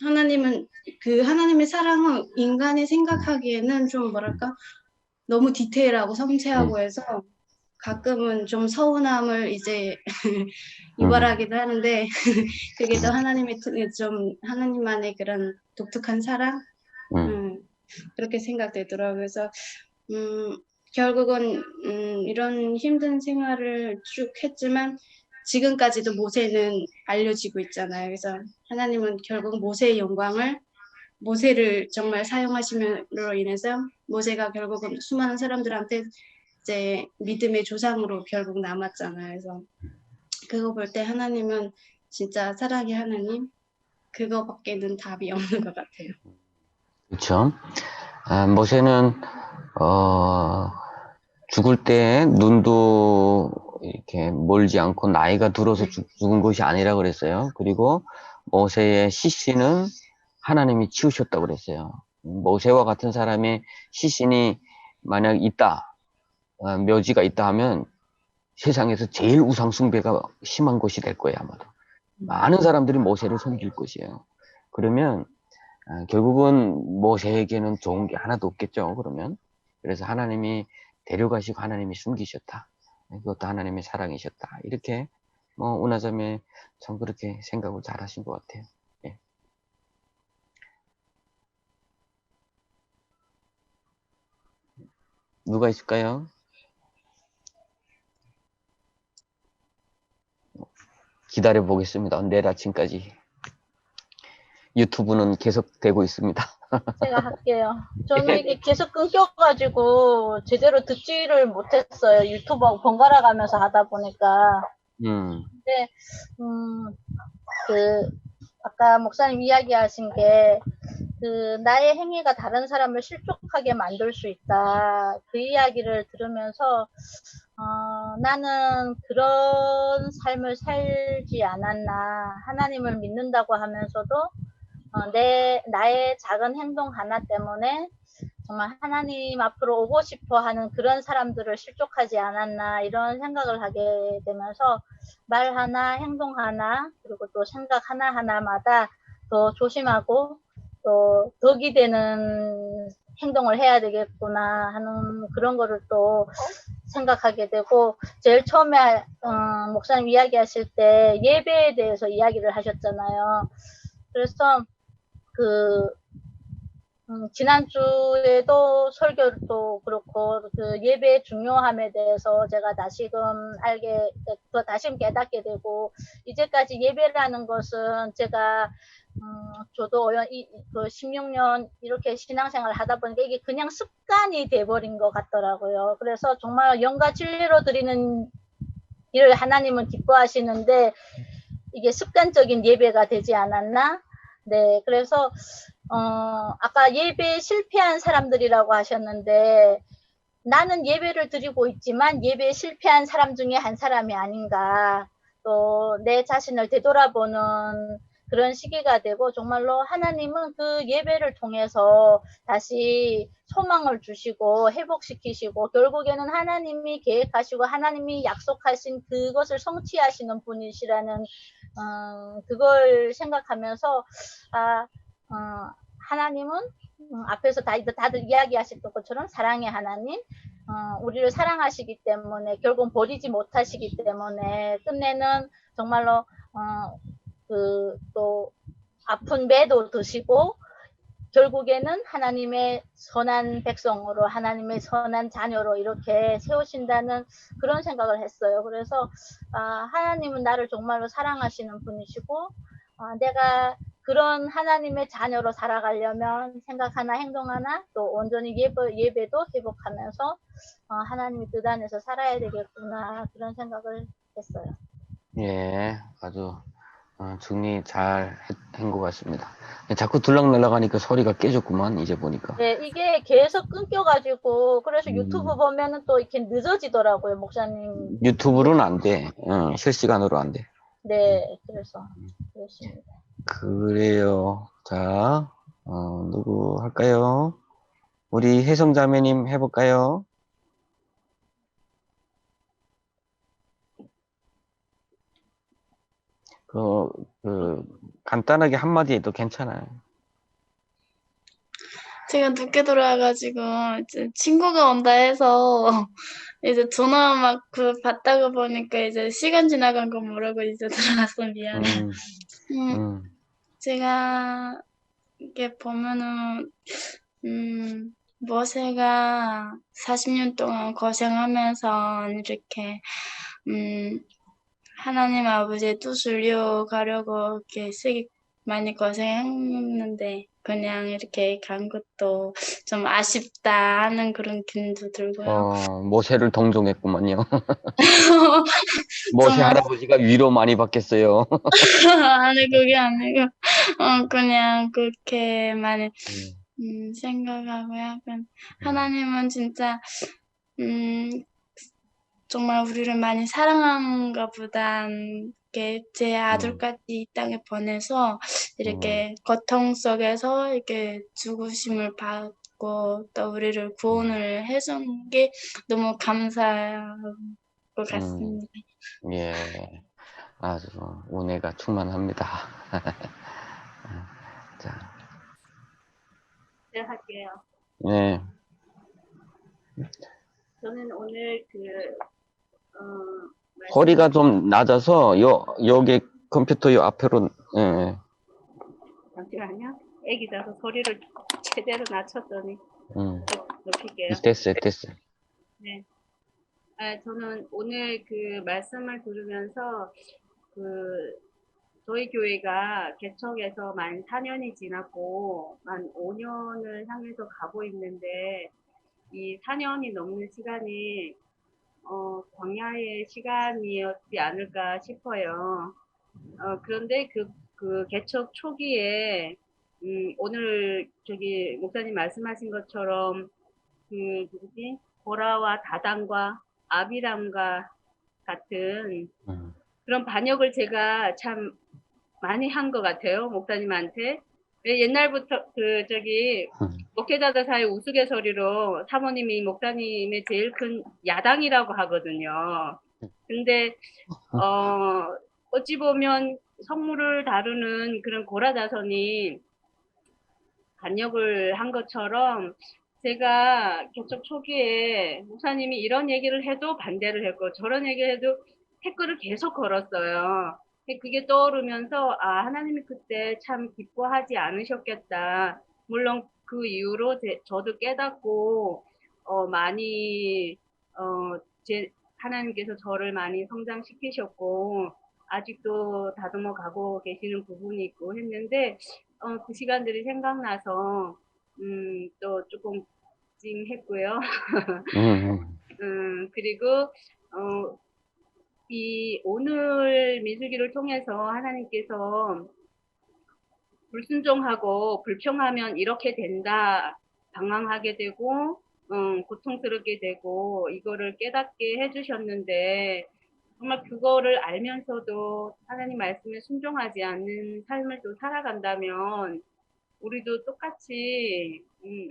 하나님은 그 하나님의 사랑은 인간이 생각하기에는 좀 뭐랄까 너무 디테일하고 섬세하고 해서 가끔은 좀 서운함을 이제 유발하기도 하는데 그게 또 하나님의 좀 하나님만의 그런 독특한 사랑 그렇게 생각되더라고요. 그래서 결국은 이런 힘든 생활을 쭉 했지만 지금까지도 모세는 알려지고 있잖아요. 그래서 하나님은 결국 모세의 영광을 모세를 정말 사용하심으로 인해서 모세가 결국은 수많은 사람들한테 이제 믿음의 조상으로 결국 남았잖아요. 그래서 그거 볼 때 하나님은 진짜 사랑의 하나님 그거밖에는 답이 없는 것 같아요. 그렇죠. 모세는 죽을 때 눈도 이렇게 멀지 않고 나이가 들어서 죽은 것이 아니라 그랬어요. 그리고 모세의 시신은 하나님이 치우셨다고 그랬어요. 모세와 같은 사람의 시신이 만약 있다, 묘지가 있다 하면 세상에서 제일 우상 숭배가 심한 곳이 될 거예요, 아마도. 많은 사람들이 모세를 섬길 것이에요. 그러면 결국은 모세에게는 좋은 게 하나도 없겠죠. 그러면 그래서 하나님이 데려가시고 하나님이 숨기셨다. 그것도 하나님의 사랑이셨다. 이렇게 뭐 운하자매 참 그렇게 생각을 잘 하신 것 같아요. 예. 누가 있을까요? 기다려 보겠습니다. 내일 아침까지. 유튜브는 계속 되고 있습니다. 제가 할게요. 저는 이게 계속 끊겨가지고 제대로 듣지를 못했어요. 유튜브하고 번갈아 가면서 하다 보니까. 근데, 아까 목사님 이야기하신 게, 나의 행위가 다른 사람을 실족하게 만들 수 있다. 그 이야기를 들으면서, 나는 그런 삶을 살지 않았나. 하나님을 믿는다고 하면서도, 나의 작은 행동 하나 때문에 정말 하나님 앞으로 오고 싶어 하는 그런 사람들을 실족하지 않았나 이런 생각을 하게 되면서 말 하나, 행동 하나, 그리고 또 생각 하나하나마다 더 조심하고 또 덕이 되는 행동을 해야 되겠구나 하는 그런 거를 또 생각하게 되고 제일 처음에 목사님 이야기하실 때 예배에 대해서 이야기를 하셨잖아요. 그래서 지난주에도 설교도 그렇고, 예배의 중요함에 대해서 제가 다시금 깨닫게 되고, 이제까지 예배라는 것은 제가, 저도 16년 이렇게 신앙생활을 하다 보니까 이게 그냥 습관이 돼버린 것 같더라고요. 그래서 정말 영과 진리로 드리는 일을 하나님은 기뻐하시는데, 이게 습관적인 예배가 되지 않았나? 네, 그래서 아까 예배에 실패한 사람들이라고 하셨는데 나는 예배를 드리고 있지만 예배에 실패한 사람 중에 한 사람이 아닌가 또 내 자신을 되돌아보는 그런 시기가 되고 정말로 하나님은 그 예배를 통해서 다시 소망을 주시고 회복시키시고 결국에는 하나님이 계획하시고 하나님이 약속하신 그것을 성취하시는 분이시라는 그걸 생각하면서 하나님은 앞에서 다들 이야기하실 것처럼 사랑의 하나님 우리를 사랑하시기 때문에 결국 버리지 못하시기 때문에 끝내는 정말로 또 아픈 배도 드시고 결국에는 하나님의 선한 백성으로 하나님의 선한 자녀로 이렇게 세우신다는 그런 생각을 했어요. 그래서 하나님은 나를 정말로 사랑하시는 분이시고 내가 그런 하나님의 자녀로 살아가려면 생각 하나 행동 하나 또 온전히 예배도 회복하면서 하나님의 뜻 안에서 살아야 되겠구나 그런 생각을 했어요. 예, 아주 정리 잘 한 것 같습니다. 자꾸 들락날락하니까 소리가 깨졌구만 이제 보니까. 네, 이게 계속 끊겨가지고 그래서 유튜브 보면은 또 이렇게 늦어지더라고요, 목사님. 유튜브로는 안 돼. 실시간으로 안 돼. 네, 그래서 그렇습니다. 그래요. 자, 누구 할까요? 우리 혜성자매님 해볼까요? 간단하게 한마디 해도 괜찮아요. 제가 늦게 돌아와가지고 이제 친구가 온다 해서 이제 전화 막 받다가 보니까 이제 시간 지나간 거 모르고 이제 들어와서 미안해. 제가 이게 보면은 모세가 40년 동안 고생하면서 이렇게 하나님 아버지의 뜻을 이어가려고 이렇게 많이 고생했는데 그냥 이렇게 간 것도 좀 아쉽다 하는 그런 기분도 들고요. 모세를 동정했구만요. 모세 할아버지가 위로 많이 받겠어요. 아니 그게 아니고 그냥 그렇게 많이 생각하고 약간 하나님은 진짜 정말 우리를 많이 사랑한가 보다 제 아들까지 이 땅에 보내서 이렇게 고통 속에서 이렇게 죽으심을 받고 또 우리를 구원을 해준 게 너무 감사할 것 같습니다. 예, 아주 은혜가 충만합니다. 자, 제가 할게요. 네. 저는 오늘 소리가 좀 낮아서 여기 컴퓨터 요 앞으로. 예. 잠시만요. 애기라서 소리를 제대로 낮췄더니 높일게요. 됐어요. 네. 저는 오늘 그 말씀을 들으면서 저희 교회가 개척해서 만 4년이 지났고 만 5년을 향해서 가고 있는데 이 4년이 넘는 시간이 광야의 시간이었지 않을까 싶어요. 그런데 그 개척 초기에 오늘 저기 목사님 말씀하신 것처럼 누구지? 보라와 다단과 아비람과 같은 그런 반역을 제가 참 많이 한 것 같아요, 목사님한테. 옛날부터 목회자들 사이 우스갯소리로 사모님이 목사님의 제일 큰 야당이라고 하거든요. 근데 어찌 보면 성물을 다루는 그런 고라자손이 반역을 한 것처럼 제가 개척 초기에 목사님이 이런 얘기를 해도 반대를 했고 저런 얘기를 해도 댓글을 계속 걸었어요. 그게 떠오르면서 하나님이 그때 참 기뻐하지 않으셨겠다. 물론 그 이후로 저도 깨닫고 많이 하나님께서 저를 많이 성장시키셨고 아직도 다듬어 가고 계시는 부분이 있고 했는데 그 시간들이 생각나서 또 조금 찡했고요. 그리고 이 오늘 민수기를 통해서 하나님께서 불순종하고 불평하면 이렇게 된다, 방황하게 되고 고통스럽게 되고 이거를 깨닫게 해주셨는데 정말 그거를 알면서도 하나님 말씀에 순종하지 않는 삶을 또 살아간다면 우리도 똑같이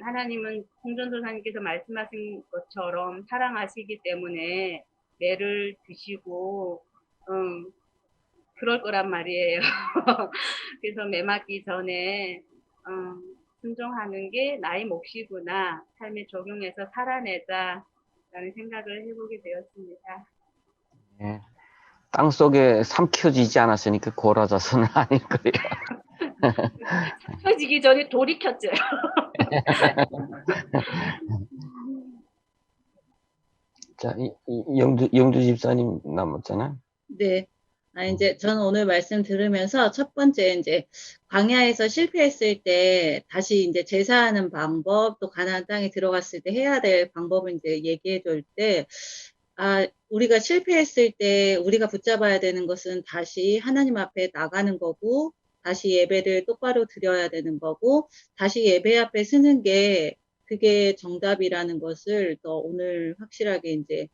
하나님은 공전도사님께서 말씀하신 것처럼 사랑하시기 때문에 매를 드시고 그럴 거란 말이에요. 그래서 매 맞기 전에 순종하는 게 나의 몫이구나. 삶에 적용해서 살아내자라는 생각을 해보게 되었습니다. 네. 땅 속에 삼켜지지 않았으니까 고라자손은 아닐 거예요. 삼켜지기 전에 돌이 켰죠. 자, 영주 집사님 남았잖아요. 네. 이제 저는 오늘 말씀 들으면서 첫 번째 이제 광야에서 실패했을 때 다시 이제 제사하는 방법, 또 가나안 땅에 들어갔을 때 해야 될 방법을 이제 얘기해 줄 때, 우리가 실패했을 때 우리가 붙잡아야 되는 것은 다시 하나님 앞에 나가는 거고, 다시 예배를 똑바로 드려야 되는 거고, 다시 예배 앞에 서는 게 그게 정답이라는 것을 또 오늘 확실하게 이제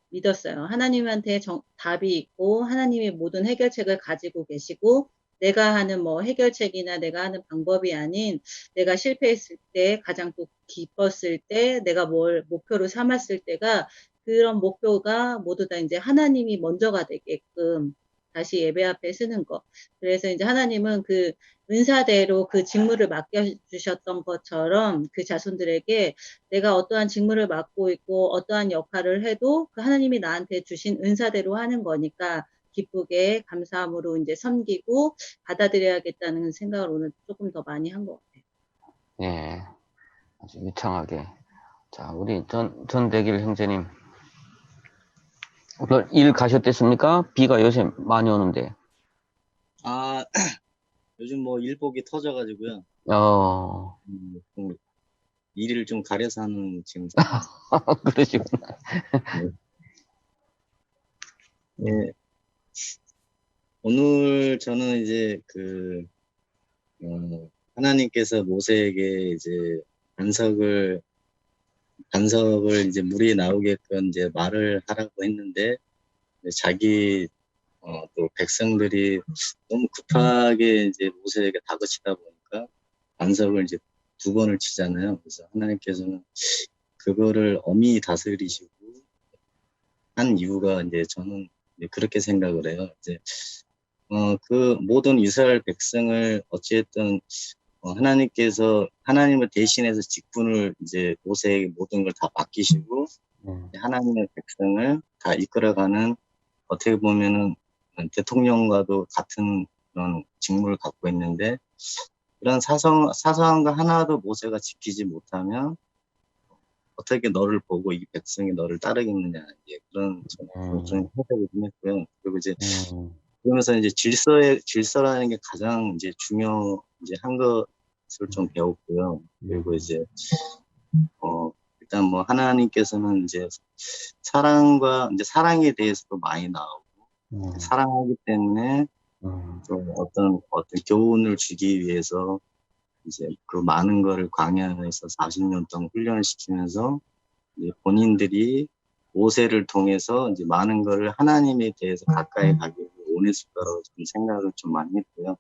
믿었어요. 하나님한테 답이 있고 하나님이 모든 해결책을 가지고 계시고 내가 하는 뭐 해결책이나 내가 하는 방법이 아닌 내가 실패했을 때 가장 또 기뻤을 때 내가 뭘 목표로 삼았을 때가 그런 목표가 모두 다 이제 하나님이 먼저가 되게끔 다시 예배 앞에 서는 거. 그래서 이제 하나님은 그 은사대로 그 직무를 맡겨주셨던 것처럼 그 자손들에게 내가 어떠한 직무를 맡고 있고 어떠한 역할을 해도 그 하나님이 나한테 주신 은사대로 하는 거니까 기쁘게 감사함으로 이제 섬기고 받아들여야겠다는 생각을 오늘 조금 더 많이 한 것 같아요. 네. 아주 유창하게. 자, 우리 전대길 형제님. 오늘 일 가셨댔습니까? 비가 요새 많이 오는데. 요즘 뭐 일복이 터져가지고요. 일을 좀 가려서 하는 지금. 그러시구나. 네. 오늘 저는 이제 하나님께서 모세에게 이제 반석을 이제 물이 나오게끔 이제 말을 하라고 했는데 자기 또 백성들이 너무 급하게 이제 모세에게 다그치다 보니까 반석을 이제 2번을 치잖아요. 그래서 하나님께서는 그거를 엄히 다스리시고 한 이유가 이제 저는 그렇게 생각을 해요. 이제 그 모든 이스라엘 백성을 어찌했든 하나님께서 하나님을 대신해서 직분을 이제 모세에게 모든 걸 다 맡기시고 하나님의 백성을 다 이끌어가는 어떻게 보면은 대통령과도 같은 그런 직무를 갖고 있는데 그런 사소한 거 하나도 모세가 지키지 못하면 어떻게 너를 보고 이 백성이 너를 따르겠느냐 이제 그런 좀 해석을 좀 했고요. 그리고 이제 그러면서 이제 질서라는 게 가장 이제 이제 한 것을 좀 배웠고요. 그리고 이제 일단 뭐 하나님께서는 이제 사랑에 대해서도 많이 나오고 사랑하기 때문에 좀 어떤 교훈을 주기 위해서 이제 그 많은 거를 광야에서 40년 동안 훈련을 시키면서 이제 본인들이 모세를 통해서 이제 많은 거를 하나님에 대해서 가까이 가기 위해 원했을 거라고 좀 생각을 좀 많이 했고요.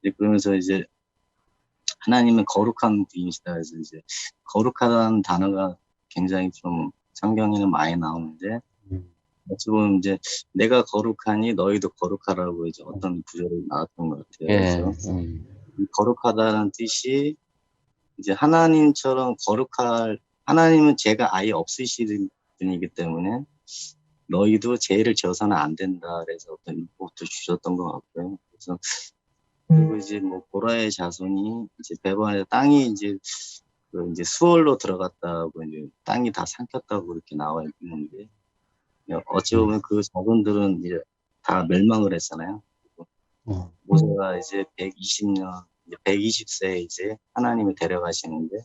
이제 그러면서 이제 하나님은 거룩한 분이시다 해서 이제 거룩하다는 단어가 굉장히 좀 성경에는 많이 나오는데 어찌 보면 이제 내가 거룩하니 너희도 거룩하라고 이제 어떤 구절이 나왔던 것 같아요. 그래서 이 거룩하다는 뜻이 이제 하나님처럼 하나님은 죄가 아예 없으시는 분이기 때문에 너희도 죄를 지어서는 안 된다. 그래서 어떤 율법도 주셨던 것 같고요. 그래서 그리고 이제 뭐 보라의 자손이 이제 베번에서 땅이 이제 수월로 들어갔다고 이제 땅이 다 삼켰다고 이렇게 나와 있는데 어찌 보면 그 자손들은 이제 다 멸망을 했잖아요. 모세가 이제 120세에 이제 하나님이 데려가시는데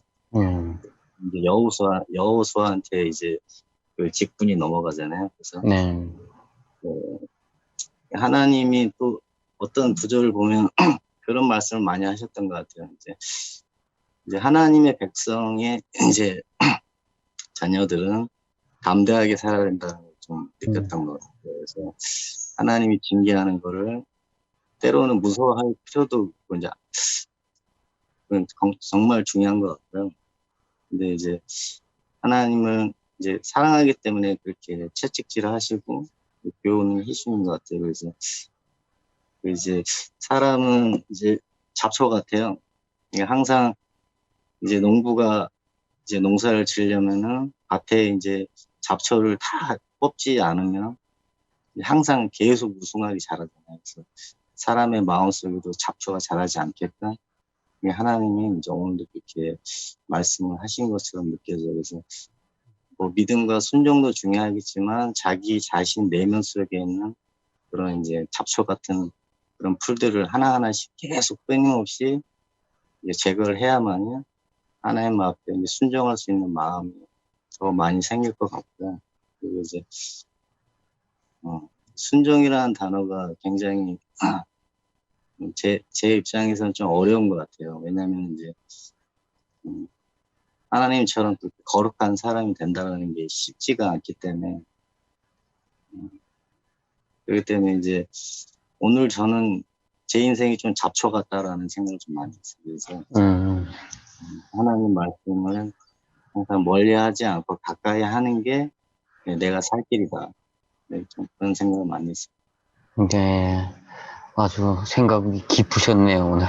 이제 여호수아한테 이제 그 직분이 넘어가잖아요. 그래서 하나님이 또 어떤 구절을 보면 그런 말씀을 많이 하셨던 것 같아요. 이제 하나님의 백성의 이제 자녀들은 담대하게 살아야 된다는 걸 좀 느꼈던 것 같아요. 그래서 하나님이 징계하는 거를 때로는 무서워할 필요도 없고 이제 그건 정말 중요한 것 같고요. 근데 이제 하나님은 이제 사랑하기 때문에 그렇게 채찍질을 하시고 교훈을 해주시는 것 같아요. 그래서 이제 사람은 이제 잡초 같아요. 항상 이제 농부가 이제 농사를 지으려면은 밭에 이제 잡초를 다 뽑지 않으면 항상 계속 무성하게 자라잖아요. 그래서 사람의 마음속에도 잡초가 자라지 않게끔 하나님이 이제 오늘도 그렇게 말씀을 하신 것처럼 느껴져요. 그래서 뭐 믿음과 순종도 중요하겠지만 자기 자신 내면 속에 있는 그런 이제 잡초 같은 그런 풀들을 하나하나씩 계속 끊임없이 이제 제거를 해야만이 하나님 앞에 이제 순종할 수 있는 마음이 더 많이 생길 것 같고요. 그리고 이제 순종이라는 단어가 굉장히 제 입장에서는 좀 어려운 것 같아요. 왜냐하면 이제 하나님처럼 거룩한 사람이 된다는 게 쉽지가 않기 때문에 그렇기 때문에 이제 오늘 저는 제 인생이 좀 잡초 같다라는 생각을 좀 많이 했어요. 그래서 하나님 말씀을 항상 멀리하지 않고 가까이 하는 게 내가 살 길이다. 네, 좀 그런 생각을 많이 했어요. 네, 아주 생각이 깊으셨네요, 오늘.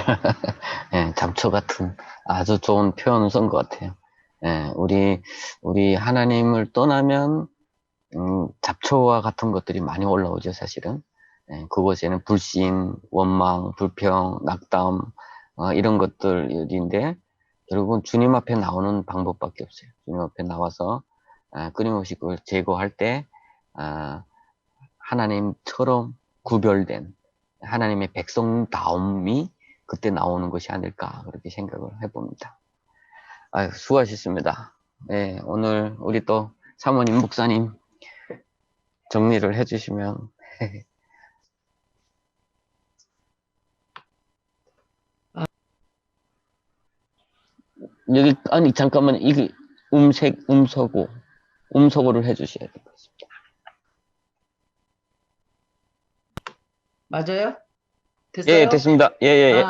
네, 잡초 같은 아주 좋은 표현을 쓴 것 같아요. 네, 우리 하나님을 떠나면, 잡초와 같은 것들이 많이 올라오죠, 사실은. 네, 그곳에는 불신, 원망, 불평, 낙담, 이런 것들인데, 결국은 주님 앞에 나오는 방법밖에 없어요. 주님 앞에 나와서, 끊임없이 그걸 제거할 때, 하나님처럼 구별된 하나님의 백성다움이 그때 나오는 것이 아닐까 그렇게 생각을 해봅니다. 아유, 수고하셨습니다. 네, 오늘 우리 또 사모님 목사님 정리를 해주시면 여기 아니 잠깐만 이게 음소거를 해주셔야 될 것 같습니다. 맞아요? 됐어요? 예, 됐습니다. 예.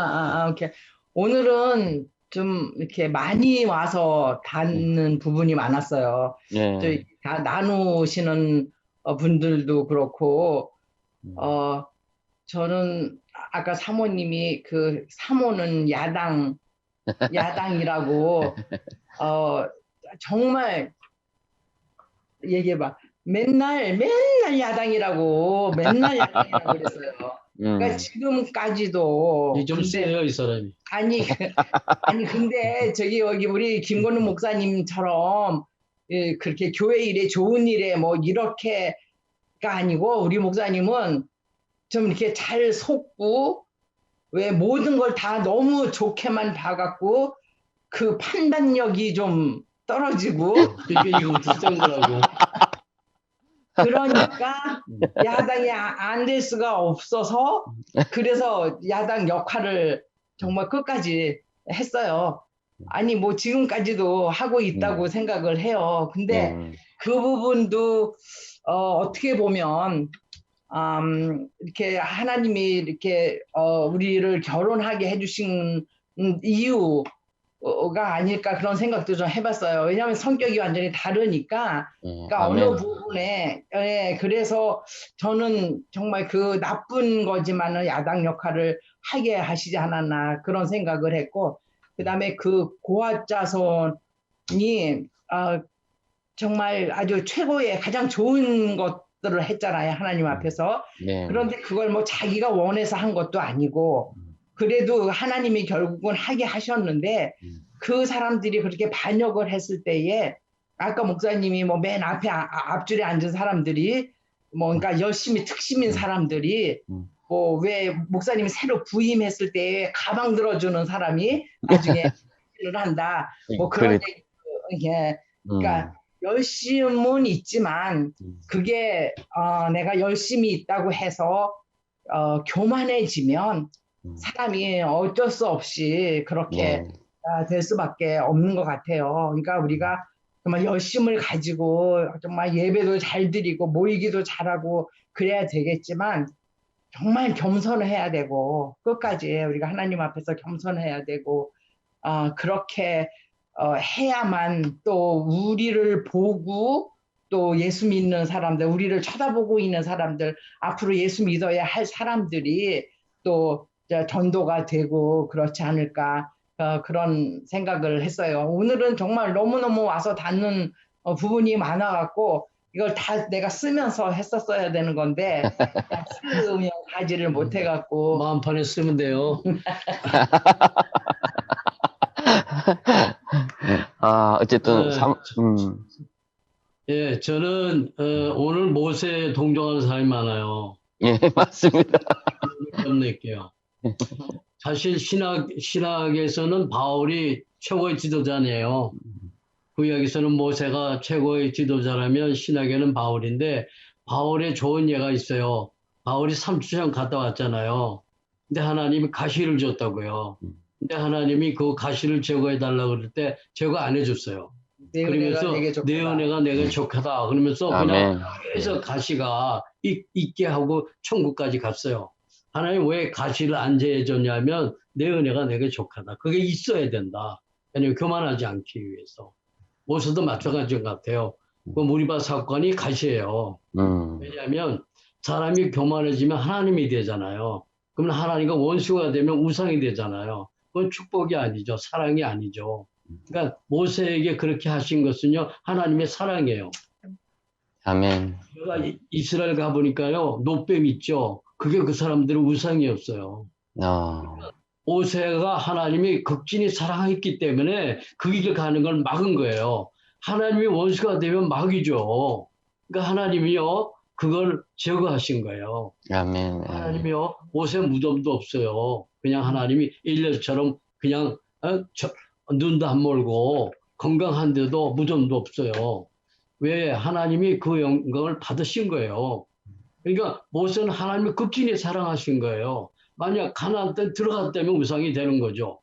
오케이. 오늘은 좀 이렇게 많이 와서 닿는 부분이 많았어요. 예. 다 나누시는 분들도 그렇고, 저는 아까 사모님이 그 사모는 야당이라고 정말 얘기해봐. 맨날 야당이라고 그랬어요. 그러니까 지금까지도 좀 근데 세요, 이 사람이. 아니 근데 여기 우리 김건우 목사님처럼 그렇게 교회 일에 좋은 일에 뭐 이렇게가 아니고 우리 목사님은 좀 이렇게 잘 속고 왜 모든 걸 다 너무 좋게만 봐갖고 그 판단력이 좀 떨어지고 그러니까 이거부터 센 거라고. 그러니까 야당이 안 될 수가 없어서 그래서 야당 역할을 정말 끝까지 했어요. 아니 뭐 지금까지도 하고 있다고 생각을 해요. 근데 그 부분도 어떻게 보면 이렇게 하나님이 이렇게 우리를 결혼하게 해주신 이유가 아닐까 그런 생각도 좀 해봤어요. 왜냐하면 성격이 완전히 다르니까. 그러니까 어느 부분에 그래서 저는 정말 그 나쁜 거지만은 야당 역할을 하게 하시지 않았나 그런 생각을 했고, 그다음에 그 고아자손이 정말 아주 최고의 가장 좋은 것들을 했잖아요, 하나님 앞에서. 네. 그런데 그걸 뭐 자기가 원해서 한 것도 아니고 그래도 하나님이 결국은 하게 하셨는데 그 사람들이 그렇게 반역을 했을 때에 아까 목사님이 뭐 맨 앞에 앞줄에 앉은 사람들이 뭐 그러니까 열심히 특심인 사람들이 뭐 왜 목사님이 새로 부임했을 때 가방 들어주는 사람이 나중에 일을 한다 뭐 그런 얘기. 그러니까 열심은 있지만 그게 내가 열심히 있다고 해서 교만해지면 사람이 어쩔 수 없이 그렇게 될 수밖에 없는 것 같아요. 그러니까 우리가 정말 열심을 가지고 정말 예배도 잘 드리고 모이기도 잘하고 그래야 되겠지만 정말 겸손을 해야 되고 끝까지 우리가 하나님 앞에서 겸손해야 되고 그렇게 해야만 또 우리를 보고 또 예수 믿는 사람들, 우리를 쳐다보고 있는 사람들, 앞으로 예수 믿어야 할 사람들이 또 전도가 되고 그렇지 않을까 그런 생각을 했어요. 오늘은 정말 너무너무 와서 닿는 부분이 많아갖고 이걸 다 내가 쓰면서 했었어야 되는 건데 쓰면 가지를 못해갖고 마음판에 쓰면 돼요. 어쨌든 예, 저는 오늘 모세에 동정하는 사람이 많아요. 예, 맞습니다. 낼게요. 사실 신학에서는 바울이 최고의 지도자네요. 구약에서는 모세가 최고의 지도자라면 신학에는 바울인데 바울의 좋은 예가 있어요. 바울이 삼주창 갔다 왔잖아요. 근데 하나님이 가시를 줬다고요. 근데 하나님이 그 가시를 제거해달라고 그럴 때 제거 안 해줬어요. 그러면서 내 은혜가 내게 족하다. 그러면서 그냥 그래서 가시가 있게 하고 천국까지 갔어요. 하나님 왜 가시를 안 제해줬냐면 내 은혜가 내게 족하다. 그게 있어야 된다. 왜냐면 교만하지 않기 위해서. 모세도 마찬가지인 것 같아요. 그 무리바 사건이 가시예요. 왜냐하면 사람이 교만해지면 하나님이 되잖아요. 그러면 하나님과 원수가 되면 우상이 되잖아요. 그건 축복이 아니죠. 사랑이 아니죠. 그러니까 모세에게 그렇게 하신 것은요. 하나님의 사랑이에요. 아멘. 제가 이스라엘 가보니까요. 노뱀 있죠. 그게 그 사람들의 우상이었어요. 모세가 하나님이 극진히 사랑했기 때문에 그 길을 가는 걸 막은 거예요. 하나님이 원수가 되면 막이죠. 그러니까 하나님이요. 그걸 제거하신 거예요. 아멘. 하나님이요. 모세 무덤도 없어요. 그냥 하나님이 일렬처럼 그냥 눈도 안 멀고 건강한데도 무덤도 없어요. 왜? 하나님이 그 영광을 받으신 거예요. 그러니까 모세는 하나님을 극진히 사랑하신 거예요. 만약 가나안 땅 들어갔다면 우상이 되는 거죠.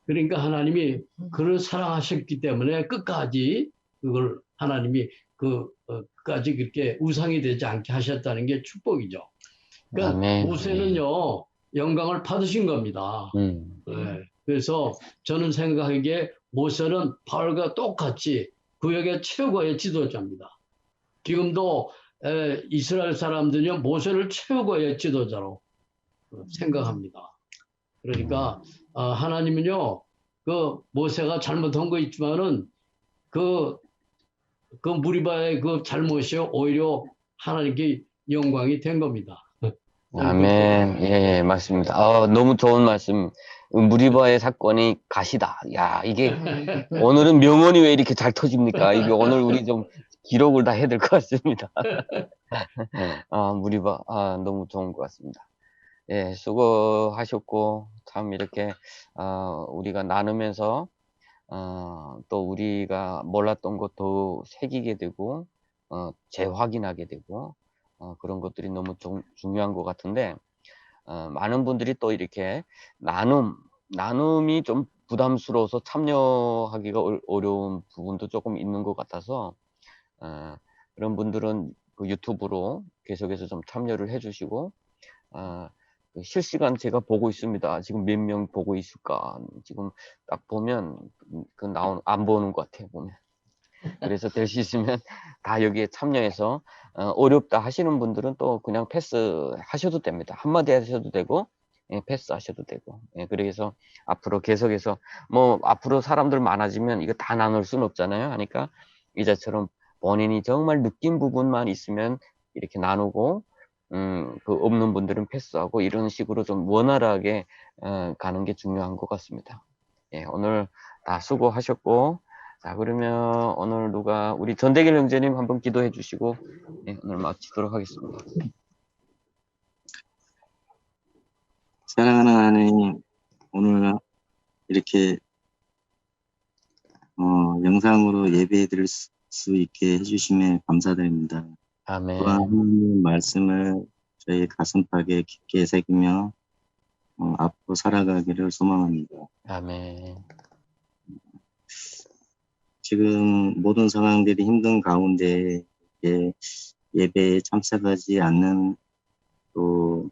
그러니까 하나님이 그를 사랑하셨기 때문에 끝까지 그걸 하나님이 끝까지 그렇게 우상이 되지 않게 하셨다는 게 축복이죠. 그러니까 아멘. 모세는요 영광을 받으신 겁니다. 네. 그래서 저는 생각하기에 모세는 바울과 똑같이 구약의 최고의 지도자입니다. 지금도 이스라엘 사람들은요, 모세를 최고의 지도자로 생각합니다. 그러니까 하나님은요, 그 모세가 잘못한 거 있지만은 그 무리바의 그 잘못이 오히려 하나님께 영광이 된 겁니다. 아멘. 예, 맞습니다. 너무 좋은 말씀. 무리바의 사건이 가시다. 야, 이게 오늘은 명언이 왜 이렇게 잘 터집니까? 이게 오늘 우리 좀 기록을 다 해야 될 것 같습니다. 무리바, 너무 좋은 것 같습니다. 예, 수고하셨고, 참 이렇게, 우리가 나누면서, 또 우리가 몰랐던 것도 새기게 되고, 재확인하게 되고, 그런 것들이 너무 중요한 것 같은데, 많은 분들이 또 이렇게 나눔이 좀 부담스러워서 참여하기가 어려운 부분도 조금 있는 것 같아서, 그런 분들은 그 유튜브로 계속해서 좀 참여를 해주시고, 그 실시간 제가 보고 있습니다. 지금 몇 명 보고 있을까? 지금 딱 보면 안 보는 것 같아요, 보면. 그래서 될 수 있으면 다 여기에 참여해서 어렵다 하시는 분들은 또 그냥 패스 하셔도 됩니다. 한마디 하셔도 되고, 예, 패스 하셔도 되고. 예, 그래서 앞으로 계속해서 뭐 앞으로 사람들 많아지면 이거 다 나눌 수는 없잖아요. 하니까 이제처럼 본인이 정말 느낀 부분만 있으면 이렇게 나누고, 그 없는 분들은 패스하고 이런 식으로 좀 원활하게 가는 게 중요한 것 같습니다. 예, 오늘 다 수고하셨고, 자, 그러면 오늘 우리 전대길 형제님 한번 기도해 주시고, 예, 오늘 마치도록 하겠습니다. 사랑하는 하나님, 오늘 이렇게 영상으로 예배 드릴 수 있게 해주심에 감사드립니다. 아멘. 또한 하나님의 말씀을 저희 가슴팍에 깊게 새기며 앞으로 살아가기를 소망합니다. 아멘. 지금 모든 상황들이 힘든 가운데 예배에 참석하지 않는 또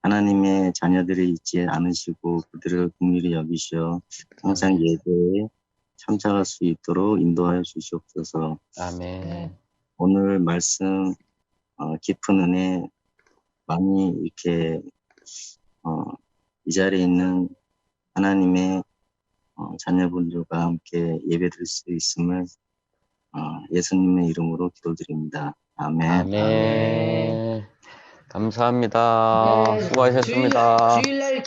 하나님의 자녀들이 있지 않으시고 그들을 긍휼히 여기셔 항상 예배에 참석할 수 있도록 인도하여 주시옵소서. 아멘. 오늘 말씀 깊은 은혜 많이 이렇게 이 자리에 있는 하나님의 자녀분들과 함께 예배드릴 수 있음을 예수님의 이름으로 기도드립니다. 아멘. 아멘. 감사합니다. 네, 수고하셨습니다. 주일날